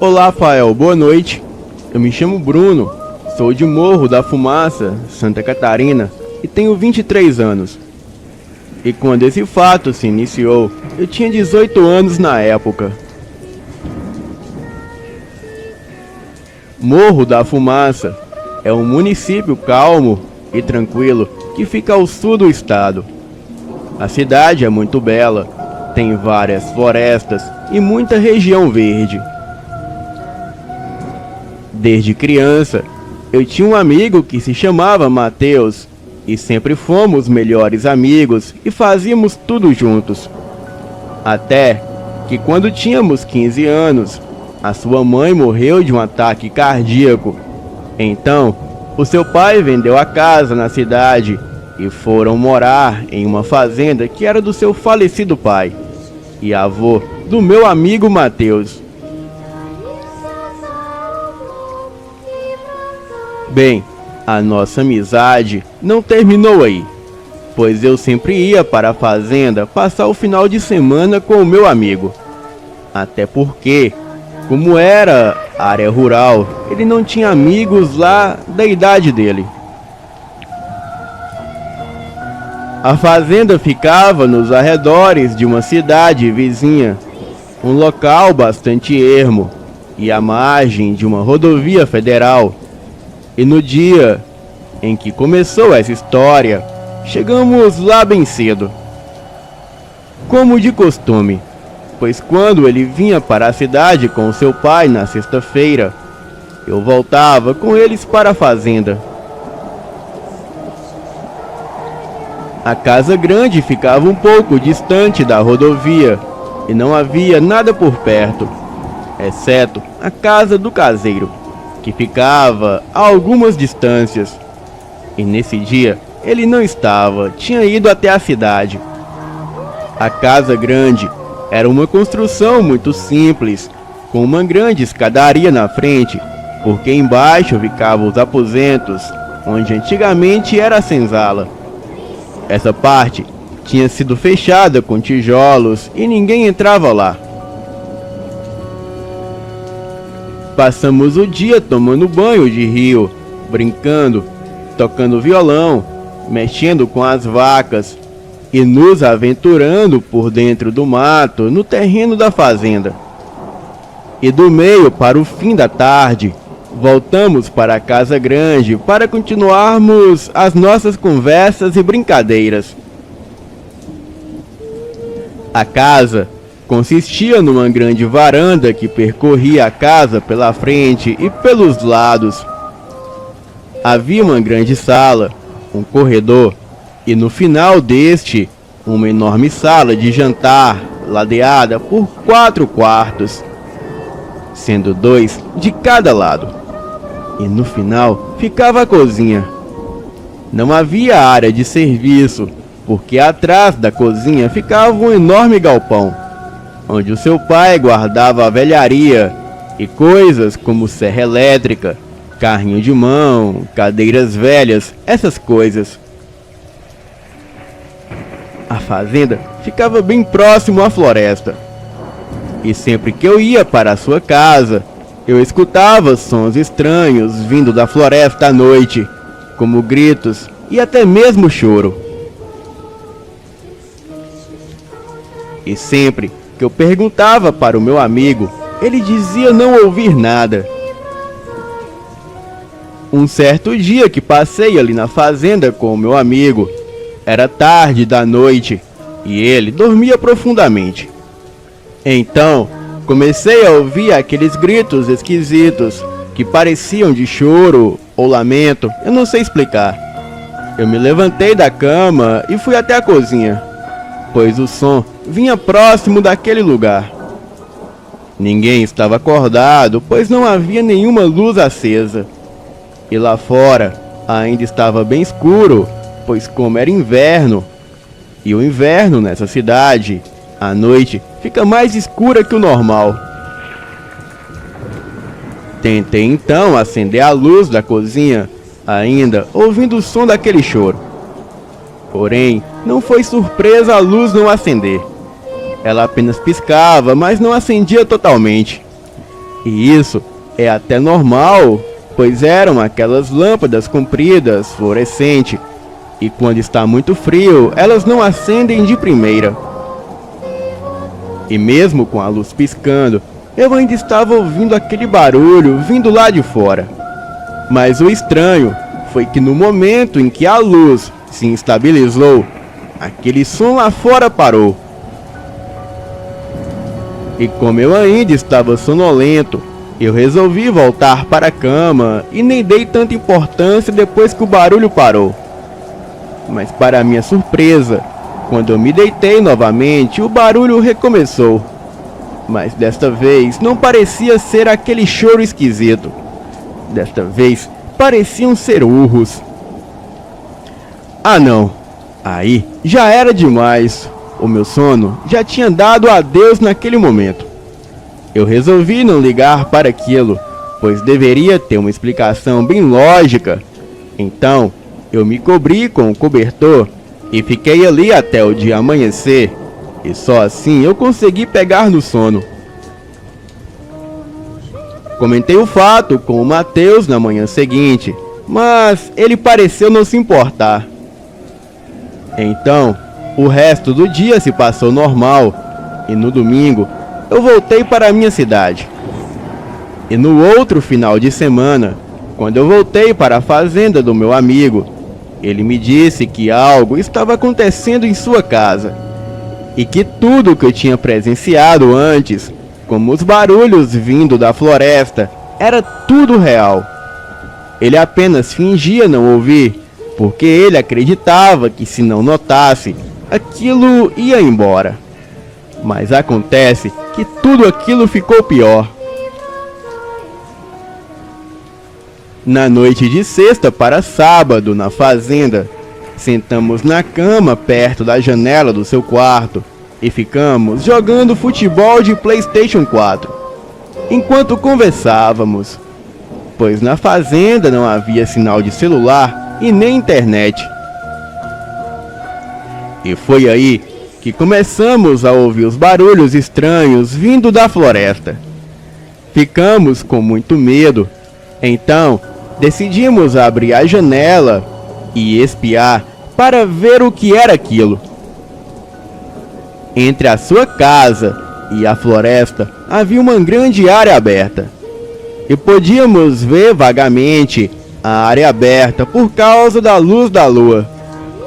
Olá, Fael, boa noite. Eu me chamo Bruno, sou de Morro da Fumaça, Santa Catarina, e tenho 23 anos. E quando esse fato se iniciou, eu tinha 18 anos na época. Morro da Fumaça é um município calmo e tranquilo que fica ao sul do estado. A cidade é muito bela, tem várias florestas e muita região verde. Desde criança, eu tinha um amigo que se chamava Mateus e sempre fomos melhores amigos e fazíamos tudo juntos. Até que quando tínhamos 15 anos, a sua mãe morreu de um ataque cardíaco. Então, o seu pai vendeu a casa na cidade e foram morar em uma fazenda que era do seu falecido pai e avô do meu amigo Mateus. Bem, a nossa amizade não terminou aí, pois eu sempre ia para a fazenda passar o final de semana com o meu amigo. Até porque, como era área rural, ele não tinha amigos lá da idade dele. A fazenda ficava nos arredores de uma cidade vizinha, um local bastante ermo e à margem de uma rodovia federal. E no dia em que começou essa história, chegamos lá bem cedo, como de costume, pois quando ele vinha para a cidade com seu pai na sexta-feira, eu voltava com eles para a fazenda. A casa grande ficava um pouco distante da rodovia e não havia nada por perto, exceto a casa do caseiro, que ficava a algumas distâncias. E nesse dia ele não estava, tinha ido até a cidade. A casa grande era uma construção muito simples, com uma grande escadaria na frente, porque embaixo ficavam os aposentos, onde antigamente era a senzala. Essa parte tinha sido fechada com tijolos e ninguém entrava lá. Passamos o dia tomando banho de rio, brincando, tocando violão, mexendo com as vacas e nos aventurando por dentro do mato no terreno da fazenda. E do meio para o fim da tarde, voltamos para a casa grande para continuarmos as nossas conversas e brincadeiras. A casa consistia numa grande varanda que percorria a casa pela frente e pelos lados. Havia uma grande sala, um corredor e no final deste, uma enorme sala de jantar ladeada por 4 quartos, sendo 2 de cada lado. E no final ficava a cozinha. Não havia área de serviço, porque atrás da cozinha ficava um enorme galpão, onde o seu pai guardava a velharia e coisas como serra elétrica, carrinho de mão, cadeiras velhas, essas coisas. A fazenda ficava bem próximo à floresta, e sempre que eu ia para a sua casa, eu escutava sons estranhos vindo da floresta à noite, como gritos e até mesmo choro. E sempre que eu perguntava para o meu amigo, ele dizia não ouvir nada. Um certo dia que passei ali na fazenda com o meu amigo, era tarde da noite e ele dormia profundamente. Então, comecei a ouvir aqueles gritos esquisitos que pareciam de choro ou lamento, eu não sei explicar. Eu me levantei da cama e fui até a cozinha, pois o som vinha próximo daquele lugar. Ninguém estava acordado, pois não havia nenhuma luz acesa. E lá fora ainda estava bem escuro, pois como era inverno, e o inverno nessa cidade, à noite, fica mais escura que o normal. Tentei então acender a luz da cozinha, ainda ouvindo o som daquele choro. Porém, não foi surpresa a luz não acender. Ela apenas piscava, mas não acendia totalmente. E isso é até normal, pois eram aquelas lâmpadas compridas, fluorescentes, e quando está muito frio, elas não acendem de primeira. E mesmo com a luz piscando, eu ainda estava ouvindo aquele barulho vindo lá de fora. Mas o estranho foi que no momento em que a luz se estabilizou, aquele som lá fora parou. E como eu ainda estava sonolento, eu resolvi voltar para a cama e nem dei tanta importância depois que o barulho parou. Mas para minha surpresa, quando eu me deitei novamente, o barulho recomeçou. Mas desta vez não parecia ser aquele choro esquisito. Desta vez pareciam ser urros. Ah não, aí já era demais. O meu sono já tinha dado adeus naquele momento. Eu resolvi não ligar para aquilo, pois deveria ter uma explicação bem lógica. Então, eu me cobri com o cobertor e fiquei ali até o dia amanhecer, e só assim eu consegui pegar no sono. Comentei o fato com o Matheus na manhã seguinte, mas ele pareceu não se importar. Então, o resto do dia se passou normal, e no domingo eu voltei para a minha cidade. E no outro final de semana, quando eu voltei para a fazenda do meu amigo, ele me disse que algo estava acontecendo em sua casa, e que tudo que eu tinha presenciado antes, como os barulhos vindo da floresta, era tudo real. Ele apenas fingia não ouvir, porque ele acreditava que se não notasse, aquilo ia embora. Mas acontece que tudo aquilo ficou pior. Na noite de sexta para sábado, na fazenda, sentamos na cama perto da janela do seu quarto e ficamos jogando futebol de PlayStation 4, enquanto conversávamos, pois na fazenda não havia sinal de celular e nem internet. E foi aí que começamos a ouvir os barulhos estranhos vindo da floresta. Ficamos com muito medo, então decidimos abrir a janela e espiar para ver o que era aquilo. Entre a sua casa e a floresta havia uma grande área aberta, e podíamos ver vagamente a área aberta por causa da luz da lua,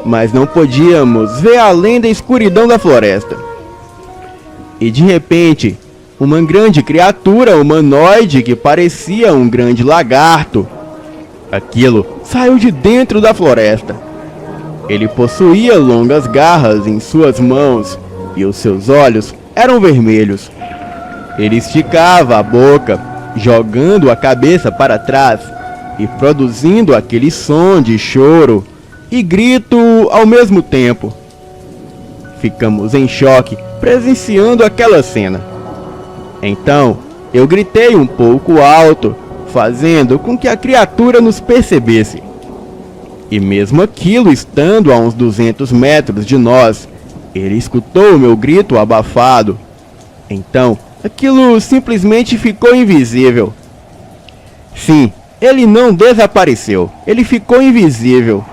mas não podíamos ver além da escuridão da floresta. E de repente, uma grande criatura humanoide que parecia um grande lagarto, aquilo saiu de dentro da floresta. Ele possuía longas garras em suas mãos e os seus olhos eram vermelhos. Ele esticava a boca, jogando a cabeça para trás e produzindo aquele som de choro e grito ao mesmo tempo. Ficamos em choque presenciando aquela cena. Então, eu gritei um pouco alto, fazendo com que a criatura nos percebesse. E mesmo aquilo estando a uns 200 metros de nós, ele escutou o meu grito abafado. Então, aquilo simplesmente ficou invisível. Sim, ele não desapareceu, ele ficou invisível,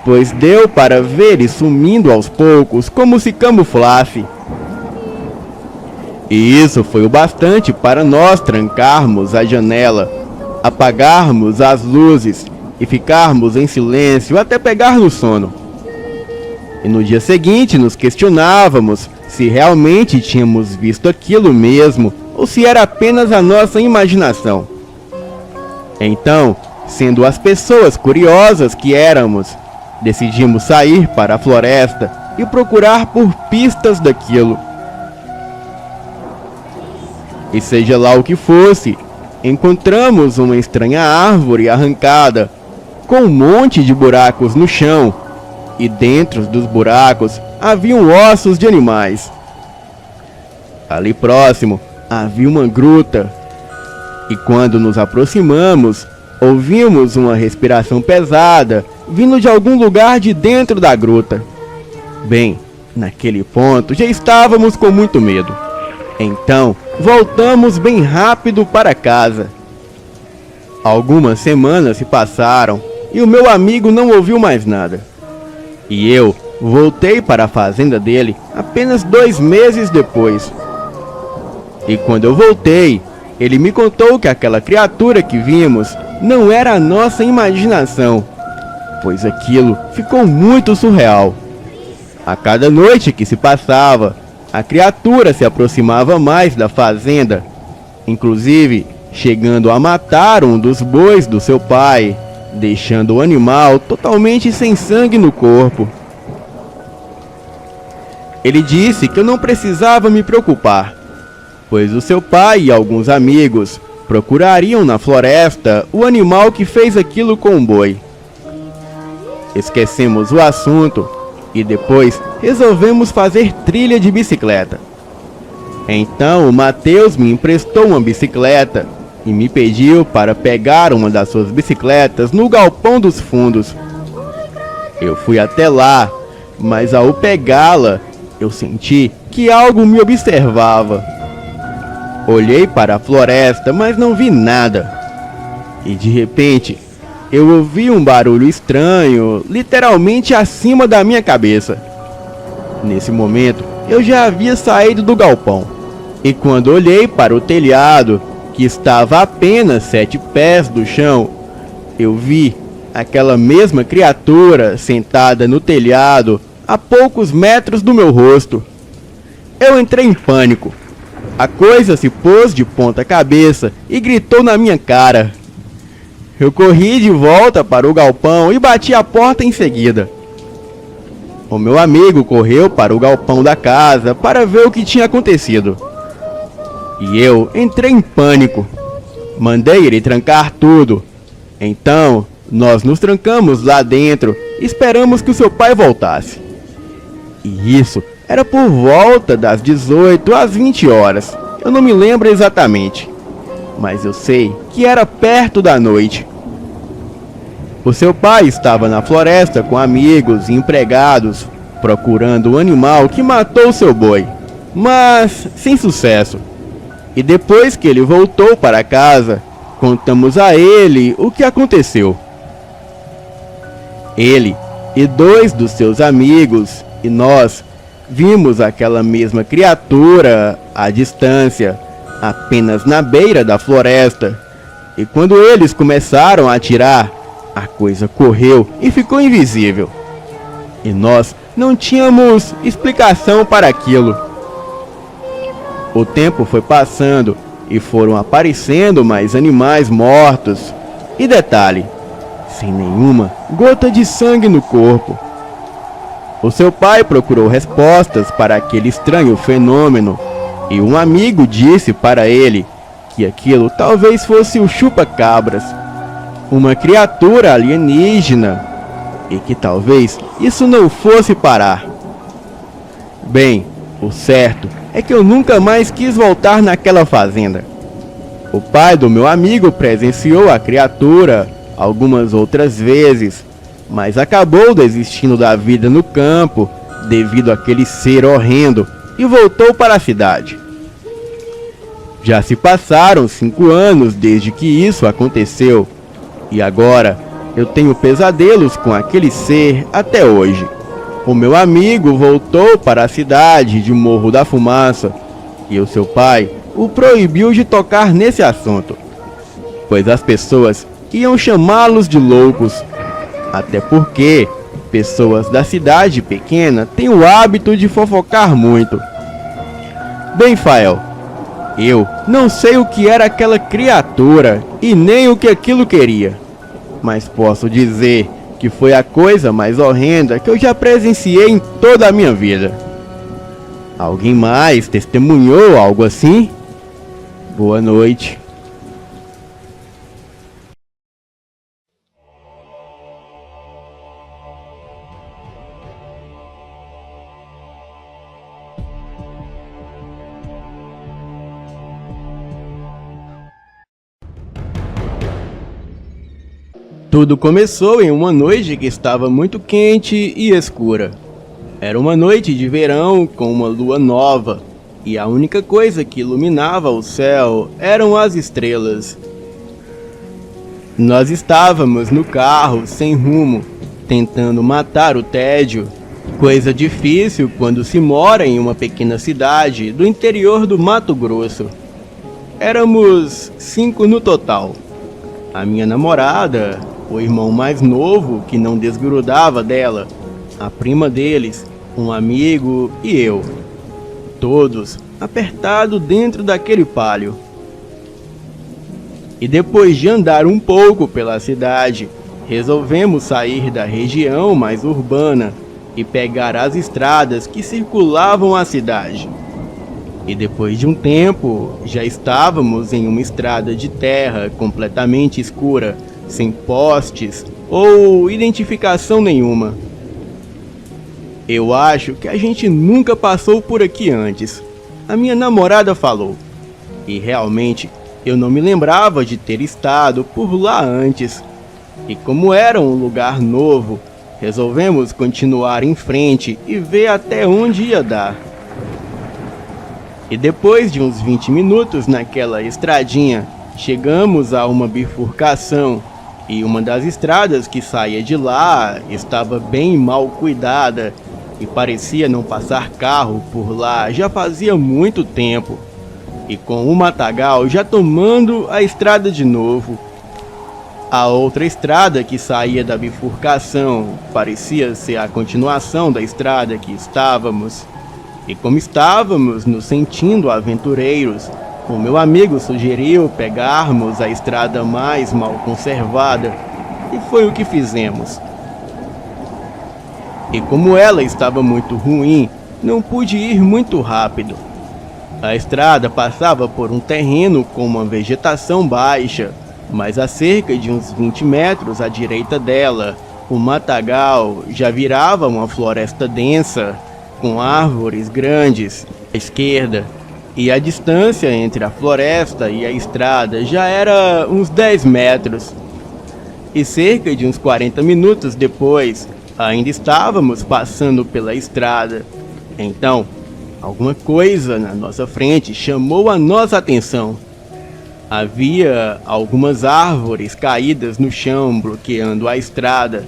pois deu para ver ele sumindo aos poucos como se camuflasse. E isso foi o bastante para nós trancarmos a janela, apagarmos as luzes e ficarmos em silêncio até pegar no sono. E no dia seguinte nos questionávamos se realmente tínhamos visto aquilo mesmo ou se era apenas a nossa imaginação. Então, sendo as pessoas curiosas que éramos, decidimos sair para a floresta e procurar por pistas daquilo. E seja lá o que fosse, encontramos uma estranha árvore arrancada, com um monte de buracos no chão, e dentro dos buracos haviam ossos de animais. Ali próximo havia uma gruta, e quando nos aproximamos, ouvimos uma respiração pesada vindo de algum lugar de dentro da gruta. Bem, naquele ponto já estávamos com muito medo. Então, voltamos bem rápido para casa. Algumas semanas se passaram e o meu amigo não ouviu mais nada. E eu voltei para a fazenda dele apenas 2 meses depois. E quando eu voltei, ele me contou que aquela criatura que vimos não era a nossa imaginação, pois aquilo ficou muito surreal. A cada noite que se passava, a criatura se aproximava mais da fazenda, inclusive chegando a matar um dos bois do seu pai, deixando o animal totalmente sem sangue no corpo. Ele disse que eu não precisava me preocupar, pois o seu pai e alguns amigos procurariam na floresta o animal que fez aquilo com o boi. Esquecemos o assunto e depois resolvemos fazer trilha de bicicleta. Então o Matheus me emprestou uma bicicleta e me pediu para pegar uma das suas bicicletas no galpão dos fundos. Eu fui até lá, mas ao pegá-la, eu senti que algo me observava. Olhei para a floresta, mas não vi nada. E de repente, eu ouvi um barulho estranho, literalmente acima da minha cabeça. Nesse momento, eu já havia saído do galpão. E quando olhei para o telhado, que estava a apenas 7 pés do chão, eu vi aquela mesma criatura sentada no telhado a poucos metros do meu rosto. Eu entrei em pânico. A coisa se pôs de ponta cabeça e gritou na minha cara. Eu corri de volta para o galpão e bati a porta em seguida. O meu amigo correu para o galpão da casa para ver o que tinha acontecido. E eu entrei em pânico. Mandei ele trancar tudo. Então, nós nos trancamos lá dentro e esperamos que o seu pai voltasse. E isso era por volta das 18 às 20 horas. Eu não me lembro exatamente, mas eu sei que era perto da noite. O seu pai estava na floresta com amigos e empregados, procurando o animal que matou seu boi, mas sem sucesso. E depois que ele voltou para casa, contamos a ele o que aconteceu. Ele e 2 dos seus amigos e nós vimos aquela mesma criatura à distância, apenas na beira da floresta. E quando eles começaram a atirar, a coisa correu e ficou invisível. E nós não tínhamos explicação para aquilo. O tempo foi passando e foram aparecendo mais animais mortos. E detalhe, sem nenhuma gota de sangue no corpo. O seu pai procurou respostas para aquele estranho fenômeno e um amigo disse para ele que aquilo talvez fosse o chupa-cabras, uma criatura alienígena, e que talvez isso não fosse parar. Bem, o certo é que eu nunca mais quis voltar naquela fazenda. O pai do meu amigo presenciou a criatura algumas outras vezes, mas acabou desistindo da vida no campo devido àquele ser horrendo e voltou para a cidade. Já se passaram 5 anos desde que isso aconteceu, e agora eu tenho pesadelos com aquele ser até hoje. O meu amigo voltou para a cidade de Morro da Fumaça e o seu pai o proibiu de tocar nesse assunto, pois as pessoas iam chamá-los de loucos, até porque pessoas da cidade pequena têm o hábito de fofocar muito. Bem, Fael, eu não sei o que era aquela criatura e nem o que aquilo queria, mas posso dizer que foi a coisa mais horrenda que eu já presenciei em toda a minha vida. Alguém mais testemunhou algo assim? Boa noite. Tudo começou em uma noite que estava muito quente e escura. Era uma noite de verão com uma lua nova, e a única coisa que iluminava o céu eram as estrelas. Nós estávamos no carro, sem rumo, tentando matar o tédio, coisa difícil quando se mora em uma pequena cidade do interior do Mato Grosso. Éramos 5 no total. A minha namorada, o irmão mais novo que não desgrudava dela, a prima deles, um amigo e eu. Todos apertados dentro daquele Palio. E depois de andar um pouco pela cidade, resolvemos sair da região mais urbana e pegar as estradas que circulavam a cidade. E depois de um tempo, já estávamos em uma estrada de terra completamente escura, sem postes ou identificação nenhuma. Eu acho que a gente nunca passou por aqui antes, a minha namorada falou. E realmente, eu não me lembrava de ter estado por lá antes. E como era um lugar novo, resolvemos continuar em frente e ver até onde ia dar. E depois de uns 20 minutos naquela estradinha, chegamos a uma bifurcação e uma das estradas que saía de lá estava bem mal cuidada e parecia não passar carro por lá já fazia muito tempo. E com o matagal já tomando a estrada de novo. A outra estrada que saía da bifurcação parecia ser a continuação da estrada que estávamos. E como estávamos nos sentindo aventureiros, o meu amigo sugeriu pegarmos a estrada mais mal conservada, e foi o que fizemos. E como ela estava muito ruim, não pude ir muito rápido. A estrada passava por um terreno com uma vegetação baixa, mas a cerca de uns 20 metros à direita dela, o matagal já virava uma floresta densa, com árvores grandes à esquerda, e a distância entre a floresta e a estrada já era uns 10 metros. E cerca de uns 40 minutos depois, ainda estávamos passando pela estrada. Então, alguma coisa na nossa frente chamou a nossa atenção. Havia algumas árvores caídas no chão bloqueando a estrada.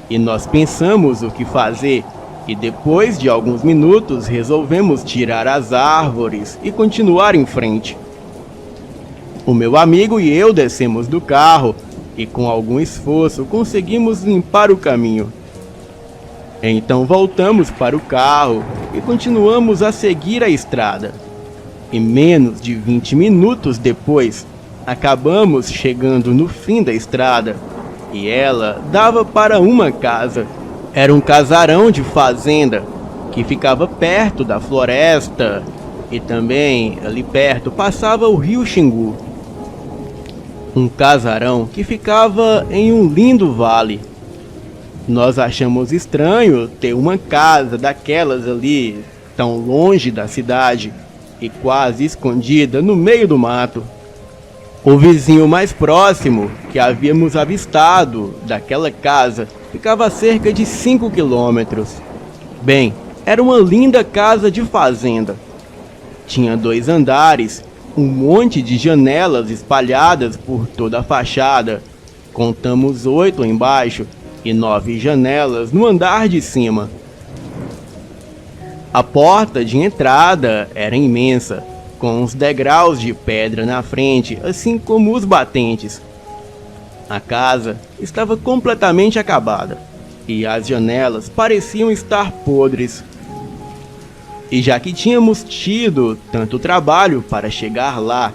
E nós pensamos o que fazer. E depois de alguns minutos resolvemos tirar as árvores e continuar em frente. O meu amigo e eu descemos do carro e com algum esforço conseguimos limpar o caminho. Então voltamos para o carro e continuamos a seguir a estrada. E menos de 20 minutos depois, acabamos chegando no fim da estrada e ela dava para uma casa. Era um casarão de fazenda que ficava perto da floresta e também ali perto passava o rio Xingu. Um casarão que ficava em um lindo vale. Nós achamos estranho ter uma casa daquelas ali tão longe da cidade e quase escondida no meio do mato. O vizinho mais próximo que havíamos avistado daquela casa ficava a cerca de 5 quilômetros. Bem, era uma linda casa de fazenda. Tinha 2 andares, um monte de janelas espalhadas por toda a fachada. Contamos 8 embaixo e 9 janelas no andar de cima. A porta de entrada era imensa, com uns degraus de pedra na frente, assim como os batentes. A casa estava completamente acabada, e as janelas pareciam estar podres. E já que tínhamos tido tanto trabalho para chegar lá,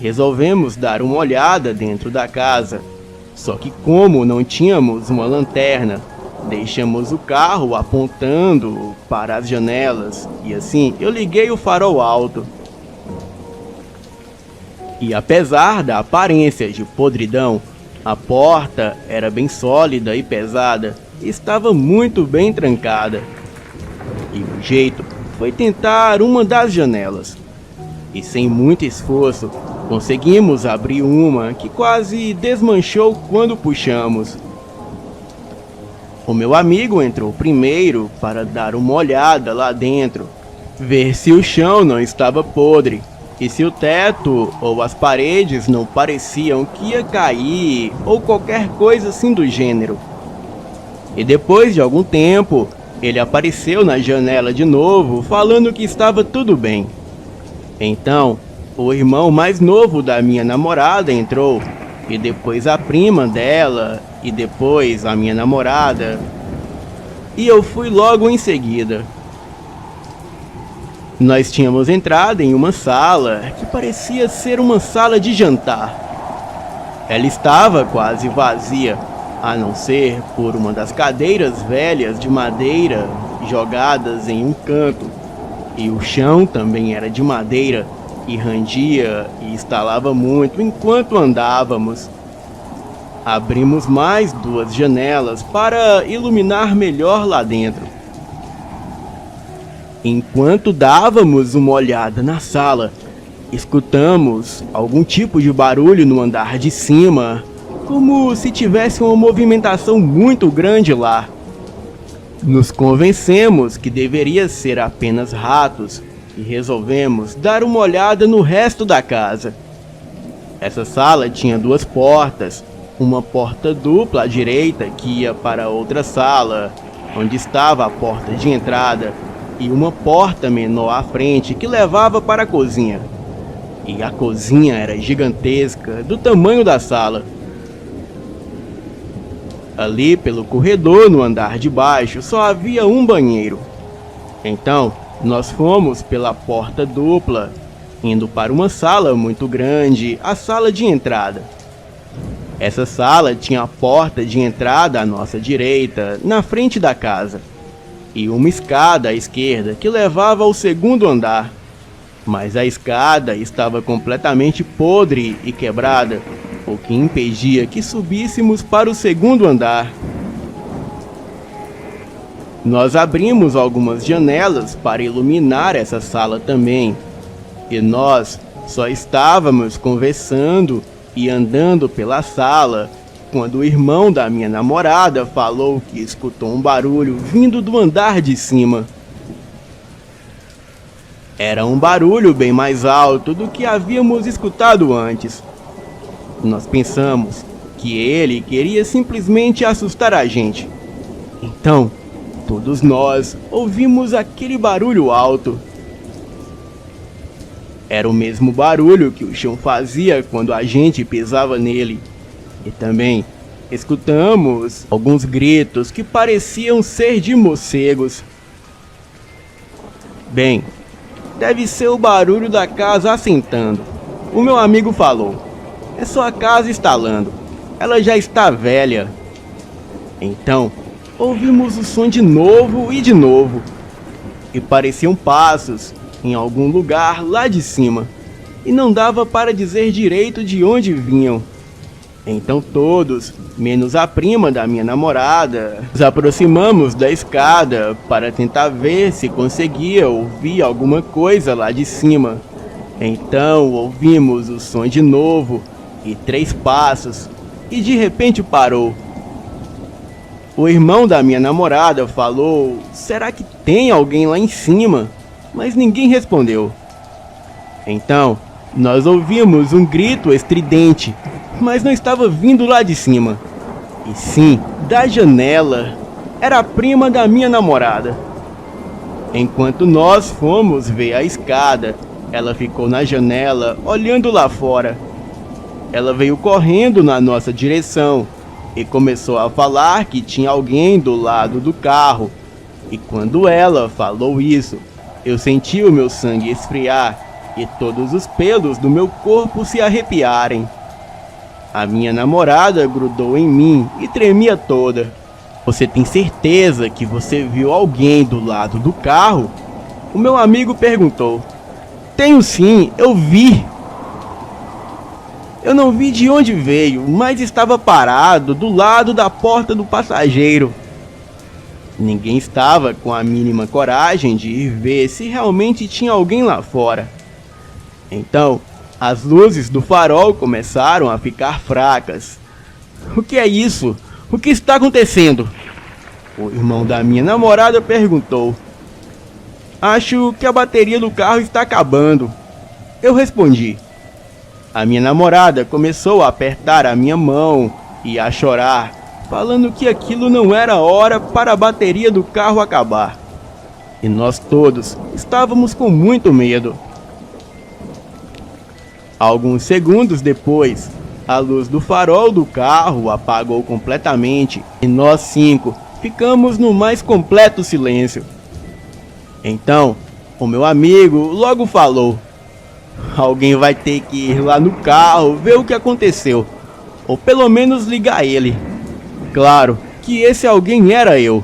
resolvemos dar uma olhada dentro da casa. Só que como não tínhamos uma lanterna, deixamos o carro apontando para as janelas, e assim eu liguei o farol alto. E apesar da aparência de podridão, a porta era bem sólida e pesada, e estava muito bem trancada. E o jeito foi tentar uma das janelas. E sem muito esforço, conseguimos abrir uma que quase desmanchou quando puxamos. O meu amigo entrou primeiro para dar uma olhada lá dentro, ver se o chão não estava podre e se o teto ou as paredes não pareciam que ia cair ou qualquer coisa assim do gênero. E depois de algum tempo, ele apareceu na janela de novo, falando que estava tudo bem. Então, o irmão mais novo da minha namorada entrou, e depois a prima dela, e depois a minha namorada. E eu fui logo em seguida. Nós tínhamos entrado em uma sala que parecia ser uma sala de jantar. Ela estava quase vazia, a não ser por uma das cadeiras velhas de madeira jogadas em um canto. E o chão também era de madeira e rangia e estalava muito enquanto andávamos. Abrimos mais 2 janelas para iluminar melhor lá dentro. Enquanto dávamos uma olhada na sala, escutamos algum tipo de barulho no andar de cima, como se tivesse uma movimentação muito grande lá. Nos convencemos que deveria ser apenas ratos e resolvemos dar uma olhada no resto da casa. Essa sala tinha 2 portas, uma porta dupla à direita que ia para outra sala, onde estava a porta de entrada, e uma porta menor à frente que levava para a cozinha. E a cozinha era gigantesca, do tamanho da sala. Ali pelo corredor, no andar de baixo, só havia um banheiro. Então, nós fomos pela porta dupla, indo para uma sala muito grande, a sala de entrada. Essa sala tinha a porta de entrada à nossa direita, na frente da casa, e uma escada à esquerda que levava ao segundo andar. Mas a escada estava completamente podre e quebrada, o que impedia que subíssemos para o segundo andar. Nós abrimos algumas janelas para iluminar essa sala também, e nós só estávamos conversando e andando pela sala quando o irmão da minha namorada falou que escutou um barulho vindo do andar de cima. Era um barulho bem mais alto do que havíamos escutado antes. Nós pensamos que ele queria simplesmente assustar a gente. Então, todos nós ouvimos aquele barulho alto. Era o mesmo barulho que o chão fazia quando a gente pisava nele. E também escutamos alguns gritos que pareciam ser de morcegos. Bem, deve ser o barulho da casa assentando. O meu amigo falou: é só a casa estalando. Ela já está velha. Então, ouvimos o som de novo e de novo. E pareciam passos em algum lugar lá de cima. E não dava para dizer direito de onde vinham. Então todos, menos a prima da minha namorada, nos aproximamos da escada para tentar ver se conseguia ouvir alguma coisa lá de cima. Então ouvimos o som de novo e 3 passos, e de repente parou. O irmão da minha namorada falou: será que tem alguém lá em cima? Mas ninguém respondeu. Então nós ouvimos um grito estridente, mas não estava vindo lá de cima, e sim da janela. Era a prima da minha namorada. Enquanto nós fomos ver a escada, ela ficou na janela olhando lá fora. Ela veio correndo na nossa direção e começou a falar que tinha alguém do lado do carro. E quando ela falou isso, eu senti o meu sangue esfriar e todos os pelos do meu corpo se arrepiarem. A minha namorada grudou em mim e tremia toda. Você tem certeza que você viu alguém do lado do carro? O meu amigo perguntou. Tenho sim, eu vi. Eu não vi de onde veio, mas estava parado do lado da porta do passageiro. Ninguém estava com a mínima coragem de ir ver se realmente tinha alguém lá fora. Então, as luzes do farol começaram a ficar fracas. O que é isso? O que está acontecendo? O irmão da minha namorada perguntou. Acho que a bateria do carro está acabando. Eu respondi. A minha namorada começou a apertar a minha mão e a chorar, falando que aquilo não era hora para a bateria do carro acabar. E nós todos estávamos com muito medo. Alguns segundos depois, a luz do farol do carro apagou completamente e nós 5 ficamos no mais completo silêncio. Então, o meu amigo logo falou: alguém vai ter que ir lá no carro ver o que aconteceu, ou pelo menos ligar ele. Claro que esse alguém era eu.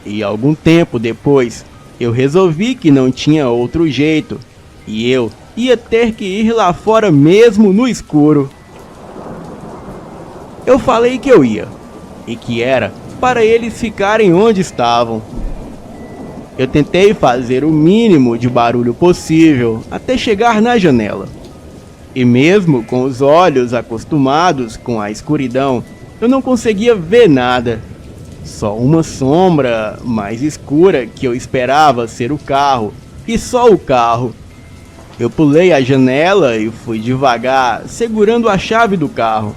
E algum tempo depois, eu resolvi que não tinha outro jeito, e eu ia ter que ir lá fora mesmo no escuro. Eu falei que eu ia, e que era para eles ficarem onde estavam. Eu tentei fazer o mínimo de barulho possível até chegar na janela. E mesmo com os olhos acostumados com a escuridão, eu não conseguia ver nada. Só uma sombra mais escura que eu esperava ser o carro, e só o carro. Eu pulei a janela e fui devagar, segurando a chave do carro.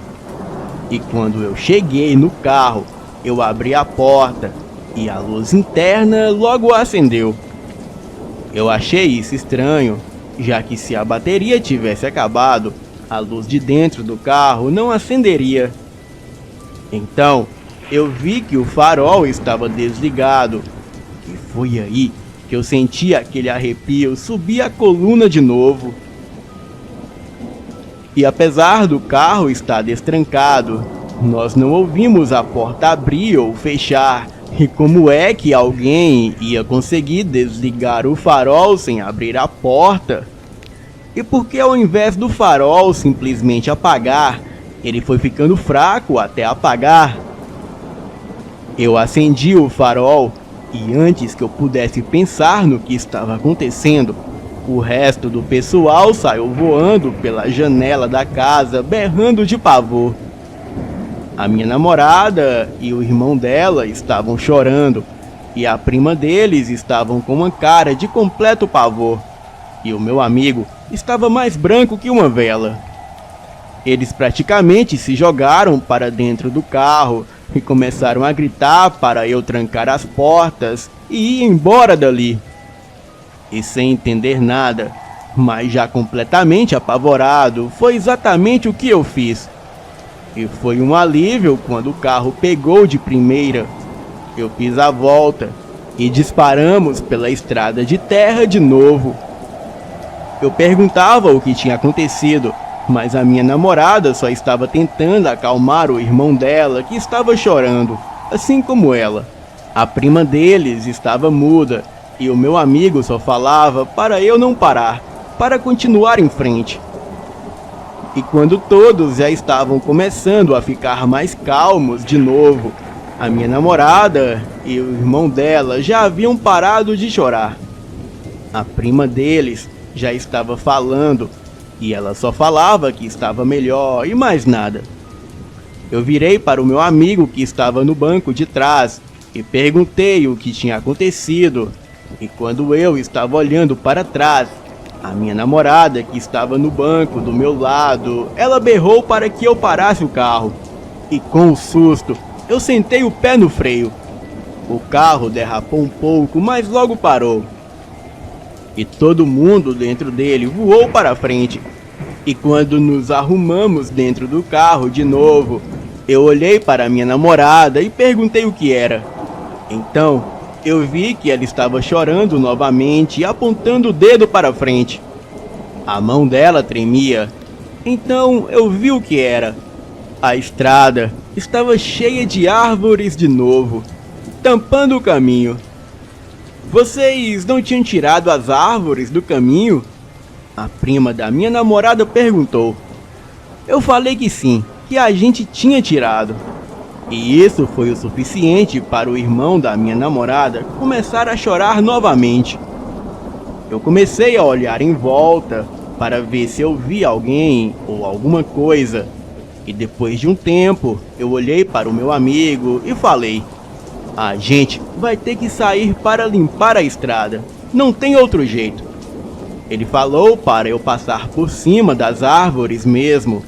E quando eu cheguei no carro, eu abri a porta e a luz interna logo acendeu. Eu achei isso estranho, já que se a bateria tivesse acabado, a luz de dentro do carro não acenderia. Então, eu vi que o farol estava desligado, e foi aí que eu senti aquele arrepio subir a coluna de novo. E apesar do carro estar destrancado, nós não ouvimos a porta abrir ou fechar. E como é que alguém ia conseguir desligar o farol sem abrir a porta? E por que ao invés do farol simplesmente apagar, ele foi ficando fraco até apagar? Eu acendi o farol e antes que eu pudesse pensar no que estava acontecendo, o resto do pessoal saiu voando pela janela da casa, berrando de pavor. A minha namorada e o irmão dela estavam chorando, e a prima deles estavam com uma cara de completo pavor, e o meu amigo estava mais branco que uma vela. Eles praticamente se jogaram para dentro do carro e começaram a gritar para eu trancar as portas e ir embora dali. E sem entender nada, mas já completamente apavorado, foi exatamente o que eu fiz. E foi um alívio quando o carro pegou de primeira. Eu fiz a volta e disparamos pela estrada de terra de novo. Eu perguntava o que tinha acontecido, mas a minha namorada só estava tentando acalmar o irmão dela, que estava chorando, assim como ela. A prima deles estava muda e o meu amigo só falava para eu não parar, para continuar em frente. E quando todos já estavam começando a ficar mais calmos de novo, a minha namorada e o irmão dela já haviam parado de chorar. A prima deles já estava falando e ela só falava que estava melhor e mais nada. Eu virei para o meu amigo que estava no banco de trás e perguntei o que tinha acontecido. E quando eu estava olhando para trás, a minha namorada, que estava no banco do meu lado, ela berrou para que eu parasse o carro. E com o susto, eu sentei o pé no freio. O carro derrapou um pouco, mas logo parou. E todo mundo dentro dele voou para frente. E quando nos arrumamos dentro do carro de novo, eu olhei para minha namorada e perguntei o que era. Então, eu vi que ela estava chorando novamente e apontando o dedo para frente. A mão dela tremia. Então eu vi o que era. A estrada estava cheia de árvores de novo, tampando o caminho. Vocês não tinham tirado as árvores do caminho? A prima da minha namorada perguntou. Eu falei que sim, que a gente tinha tirado. E isso foi o suficiente para o irmão da minha namorada começar a chorar novamente. Eu comecei a olhar em volta para ver se eu via alguém ou alguma coisa. E depois de um tempo, eu olhei para o meu amigo e falei: a gente vai ter que sair para limpar a estrada. Não tem outro jeito. Ele falou para eu passar por cima das árvores mesmo,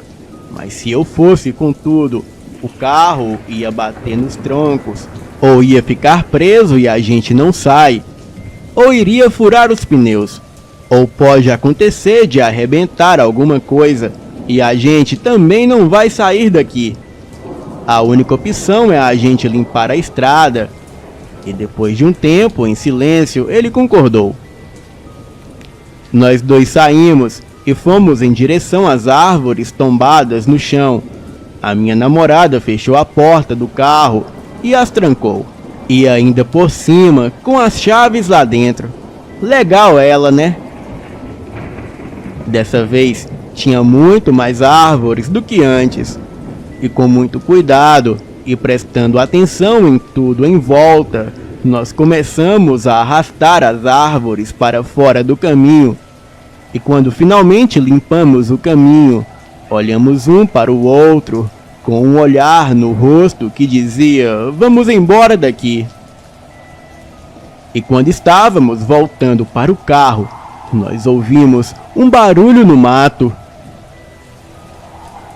mas se eu fosse com tudo, o carro ia bater nos troncos, ou ia ficar preso e a gente não sai, ou iria furar os pneus, ou pode acontecer de arrebentar alguma coisa e a gente também não vai sair daqui. A única opção é a gente limpar a estrada. E depois de um tempo, em silêncio, ele concordou. Nós dois saímos e fomos em direção às árvores tombadas no chão. A minha namorada fechou a porta do carro e as trancou. E ainda por cima, com as chaves lá dentro. Legal ela, né? Dessa vez, tinha muito mais árvores do que antes. E com muito cuidado e prestando atenção em tudo em volta, nós começamos a arrastar as árvores para fora do caminho. E quando finalmente limpamos o caminho, olhamos um para o outro, com um olhar no rosto que dizia: vamos embora daqui. E quando estávamos voltando para o carro, nós ouvimos um barulho no mato.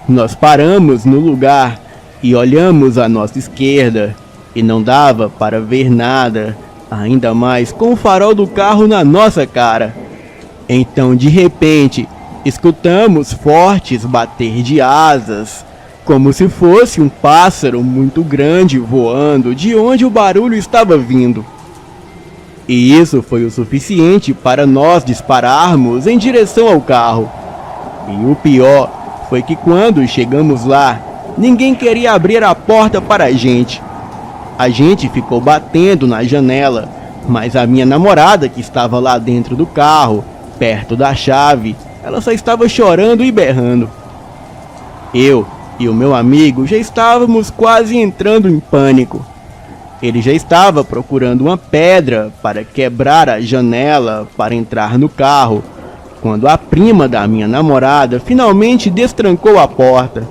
Nós paramos no lugar e olhamos à nossa esquerda, e não dava para ver nada, ainda mais com o farol do carro na nossa cara. Então, de repente, escutamos fortes bater de asas, como se fosse um pássaro muito grande voando de onde o barulho estava vindo. E isso foi o suficiente para nós dispararmos em direção ao carro. E o pior foi que quando chegamos lá, ninguém queria abrir a porta para a gente. A gente ficou batendo na janela, mas a minha namorada, que estava lá dentro do carro, perto da chave, ela só estava chorando e berrando. Eu e o meu amigo já estávamos quase entrando em pânico. Ele já estava procurando uma pedra para quebrar a janela para entrar no carro, quando a prima da minha namorada finalmente destrancou a porta.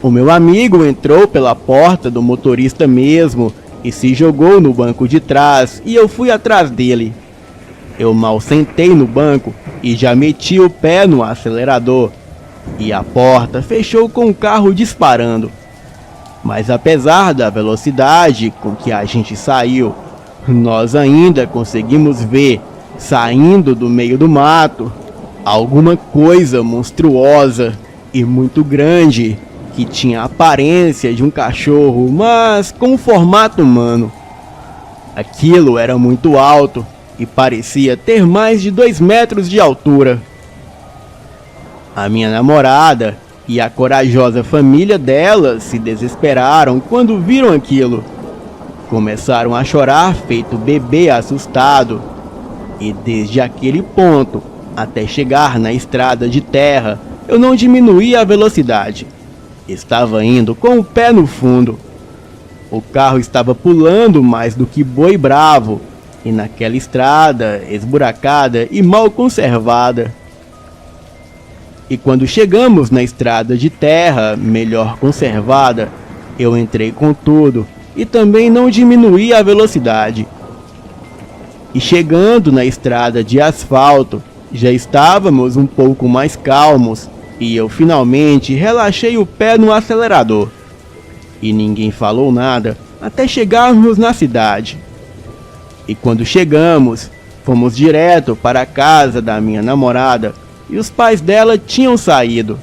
O meu amigo entrou pela porta do motorista mesmo e se jogou no banco de trás e eu fui atrás dele. Eu mal sentei no banco e já meti o pé no acelerador e a porta fechou com o carro disparando. Mas apesar da velocidade com que a gente saiu, nós ainda conseguimos ver, saindo do meio do mato, alguma coisa monstruosa e muito grande que tinha a aparência de um cachorro, mas com um formato humano. Aquilo era muito alto e parecia ter mais de 2 metros de altura. A minha namorada e a corajosa família dela se desesperaram quando viram aquilo. Começaram a chorar feito bebê assustado. E desde aquele ponto até chegar na estrada de terra, eu não diminuí a velocidade. Estava indo com o pé no fundo. O carro estava pulando mais do que boi bravo, e naquela estrada esburacada e mal conservada. E quando chegamos na estrada de terra melhor conservada, eu entrei com tudo e também não diminuí a velocidade. E chegando na estrada de asfalto, já estávamos um pouco mais calmos e eu finalmente relaxei o pé no acelerador. E ninguém falou nada até chegarmos na cidade. E quando chegamos, fomos direto para a casa da minha namorada e os pais dela tinham saído.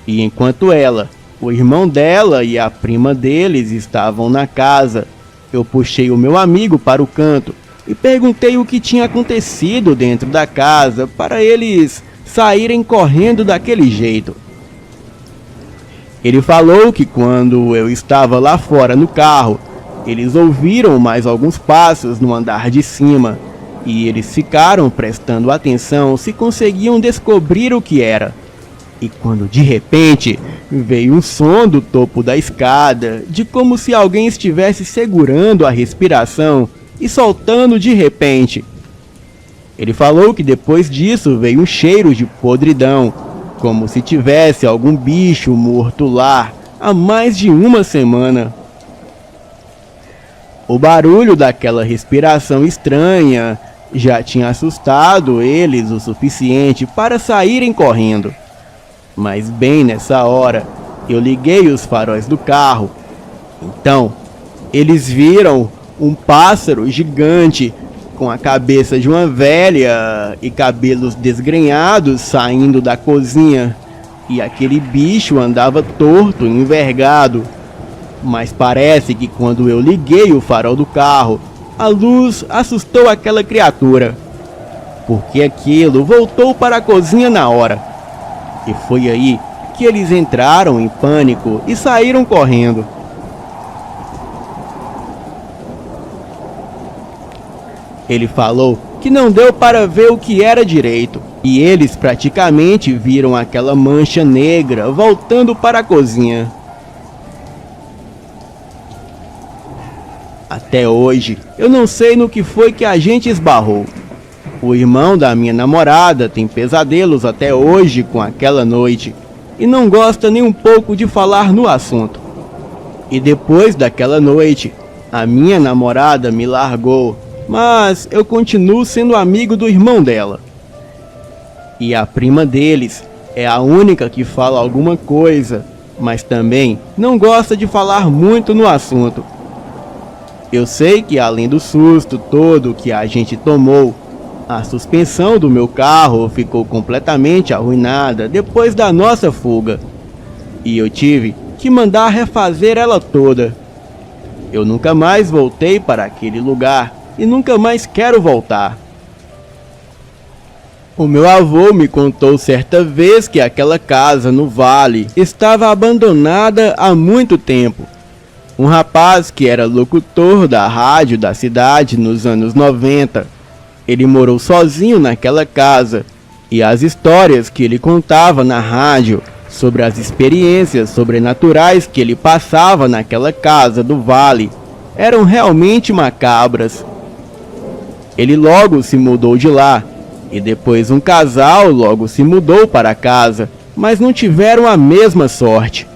E enquanto ela, o irmão dela e a prima deles estavam na casa, eu puxei o meu amigo para o canto e perguntei o que tinha acontecido dentro da casa para eles saírem correndo daquele jeito. Ele falou que quando eu estava lá fora no carro, eles ouviram mais alguns passos no andar de cima e eles ficaram prestando atenção se conseguiam descobrir o que era. E quando de repente veio um som do topo da escada, de como se alguém estivesse segurando a respiração e soltando de repente. Ele falou que depois disso veio um cheiro de podridão, como se tivesse algum bicho morto lá há mais de uma semana. O barulho daquela respiração estranha já tinha assustado eles o suficiente para saírem correndo. Mas bem nessa hora, eu liguei os faróis do carro. Então, eles viram um pássaro gigante com a cabeça de uma velha e cabelos desgrenhados saindo da cozinha. E aquele bicho andava torto e envergado. Mas parece que quando eu liguei o farol do carro, a luz assustou aquela criatura, porque aquilo voltou para a cozinha na hora. E foi aí que eles entraram em pânico e saíram correndo. Ele falou que não deu para ver o que era direito, e eles praticamente viram aquela mancha negra voltando para a cozinha. Até hoje, eu não sei no que foi que a gente esbarrou. O irmão da minha namorada tem pesadelos até hoje com aquela noite e não gosta nem um pouco de falar no assunto. E depois daquela noite, a minha namorada me largou, mas eu continuo sendo amigo do irmão dela. E a prima deles é a única que fala alguma coisa, mas também não gosta de falar muito no assunto. Eu sei que além do susto todo que a gente tomou, a suspensão do meu carro ficou completamente arruinada depois da nossa fuga. E eu tive que mandar refazer ela toda. Eu nunca mais voltei para aquele lugar e nunca mais quero voltar. O meu avô me contou certa vez que aquela casa no vale estava abandonada há muito tempo. Um rapaz que era locutor da rádio da cidade nos anos 90. Ele morou sozinho naquela casa e as histórias que ele contava na rádio sobre as experiências sobrenaturais que ele passava naquela casa do vale eram realmente macabras. Ele logo se mudou de lá e depois um casal logo se mudou para a casa, mas não tiveram a mesma sorte,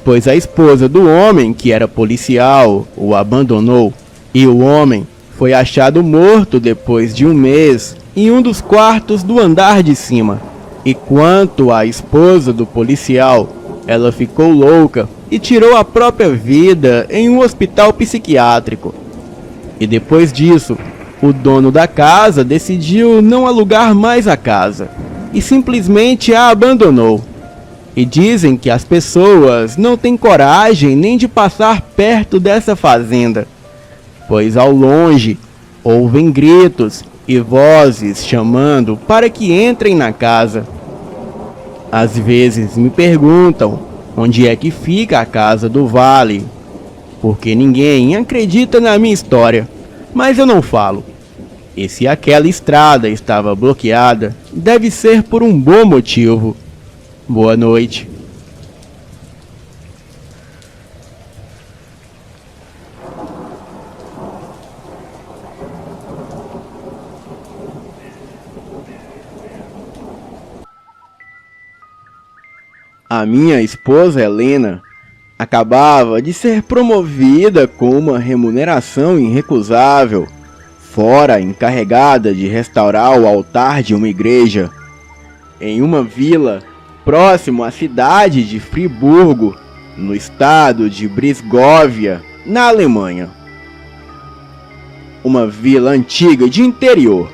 pois a esposa do homem, que era policial, o abandonou, e o homem foi achado morto depois de um mês em um dos quartos do andar de cima. E quanto à esposa do policial, ela ficou louca e tirou a própria vida em um hospital psiquiátrico. E depois disso, o dono da casa decidiu não alugar mais a casa e simplesmente a abandonou. E dizem que as pessoas não têm coragem nem de passar perto dessa fazenda, pois ao longe ouvem gritos e vozes chamando para que entrem na casa. Às vezes me perguntam onde é que fica a casa do vale, porque ninguém acredita na minha história, mas eu não falo. E se aquela estrada estava bloqueada, deve ser por um bom motivo. Boa noite. A minha esposa Helena acabava de ser promovida com uma remuneração irrecusável, fora encarregada de restaurar o altar de uma igreja, em uma vila próximo à cidade de Friburgo, no estado de Brisgóvia, na Alemanha. Uma vila antiga de interior.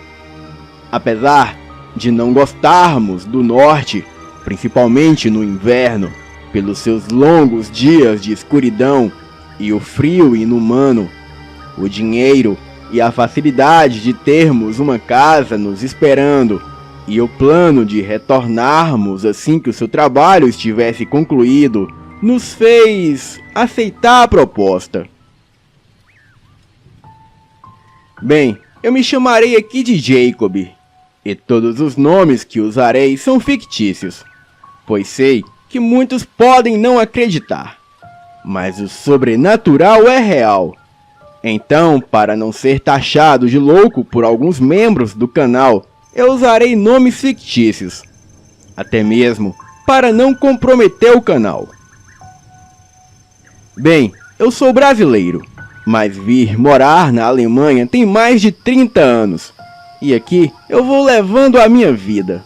Apesar de não gostarmos do norte, principalmente no inverno, pelos seus longos dias de escuridão e o frio inumano, o dinheiro e a facilidade de termos uma casa nos esperando e o plano de retornarmos assim que o seu trabalho estivesse concluído, nos fez aceitar a proposta. Bem, eu me chamarei aqui de Jacob, e todos os nomes que usarei são fictícios, pois sei que muitos podem não acreditar, mas o sobrenatural é real. Então, para não ser taxado de louco por alguns membros do canal, eu usarei nomes fictícios, até mesmo para não comprometer o canal. Bem, eu sou brasileiro, mas vir morar na Alemanha tem mais de 30 anos, e aqui eu vou levando a minha vida.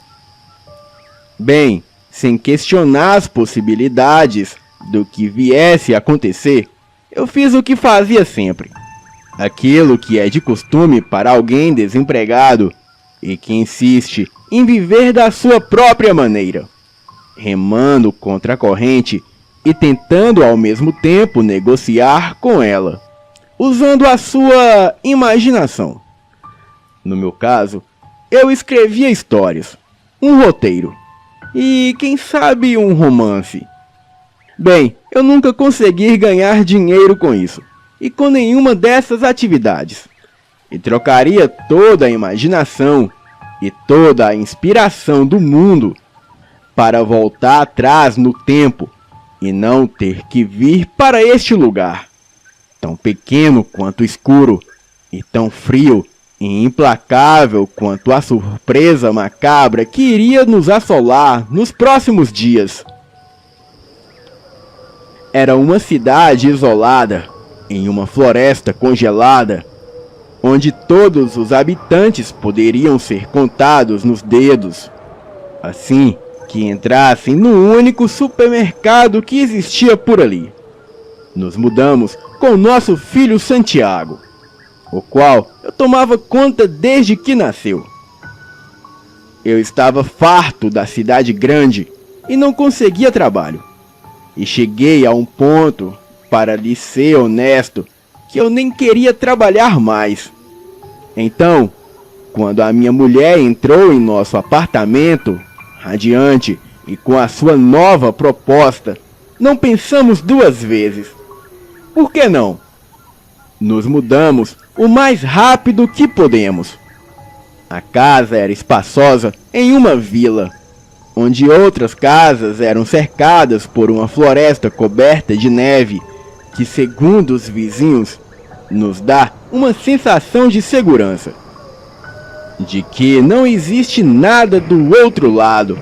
Bem, sem questionar as possibilidades do que viesse a acontecer, eu fiz o que fazia sempre. Aquilo que é de costume para alguém desempregado e que insiste em viver da sua própria maneira, remando contra a corrente e tentando ao mesmo tempo negociar com ela, usando a sua imaginação. No meu caso, eu escrevia histórias, um roteiro e, quem sabe, um romance. Bem, eu nunca consegui ganhar dinheiro com isso e com nenhuma dessas atividades, e trocaria toda a imaginação e toda a inspiração do mundo para voltar atrás no tempo e não ter que vir para este lugar, tão pequeno quanto escuro, e tão frio e implacável quanto a surpresa macabra que iria nos assolar nos próximos dias. Era uma cidade isolada, em uma floresta congelada, onde todos os habitantes poderiam ser contados nos dedos, assim que entrassem no único supermercado que existia por ali. Nos mudamos com nosso filho Santiago, o qual eu tomava conta desde que nasceu. Eu estava farto da cidade grande e não conseguia trabalho, e cheguei a um ponto, para lhe ser honesto, que eu nem queria trabalhar mais. Então, quando a minha mulher entrou em nosso apartamento, radiante e com a sua nova proposta, não pensamos duas vezes. Por que não? Nos mudamos o mais rápido que podemos. A casa era espaçosa em uma vila, onde outras casas eram cercadas por uma floresta coberta de neve, que, segundo os vizinhos, nos dá uma sensação de segurança, de que não existe nada do outro lado.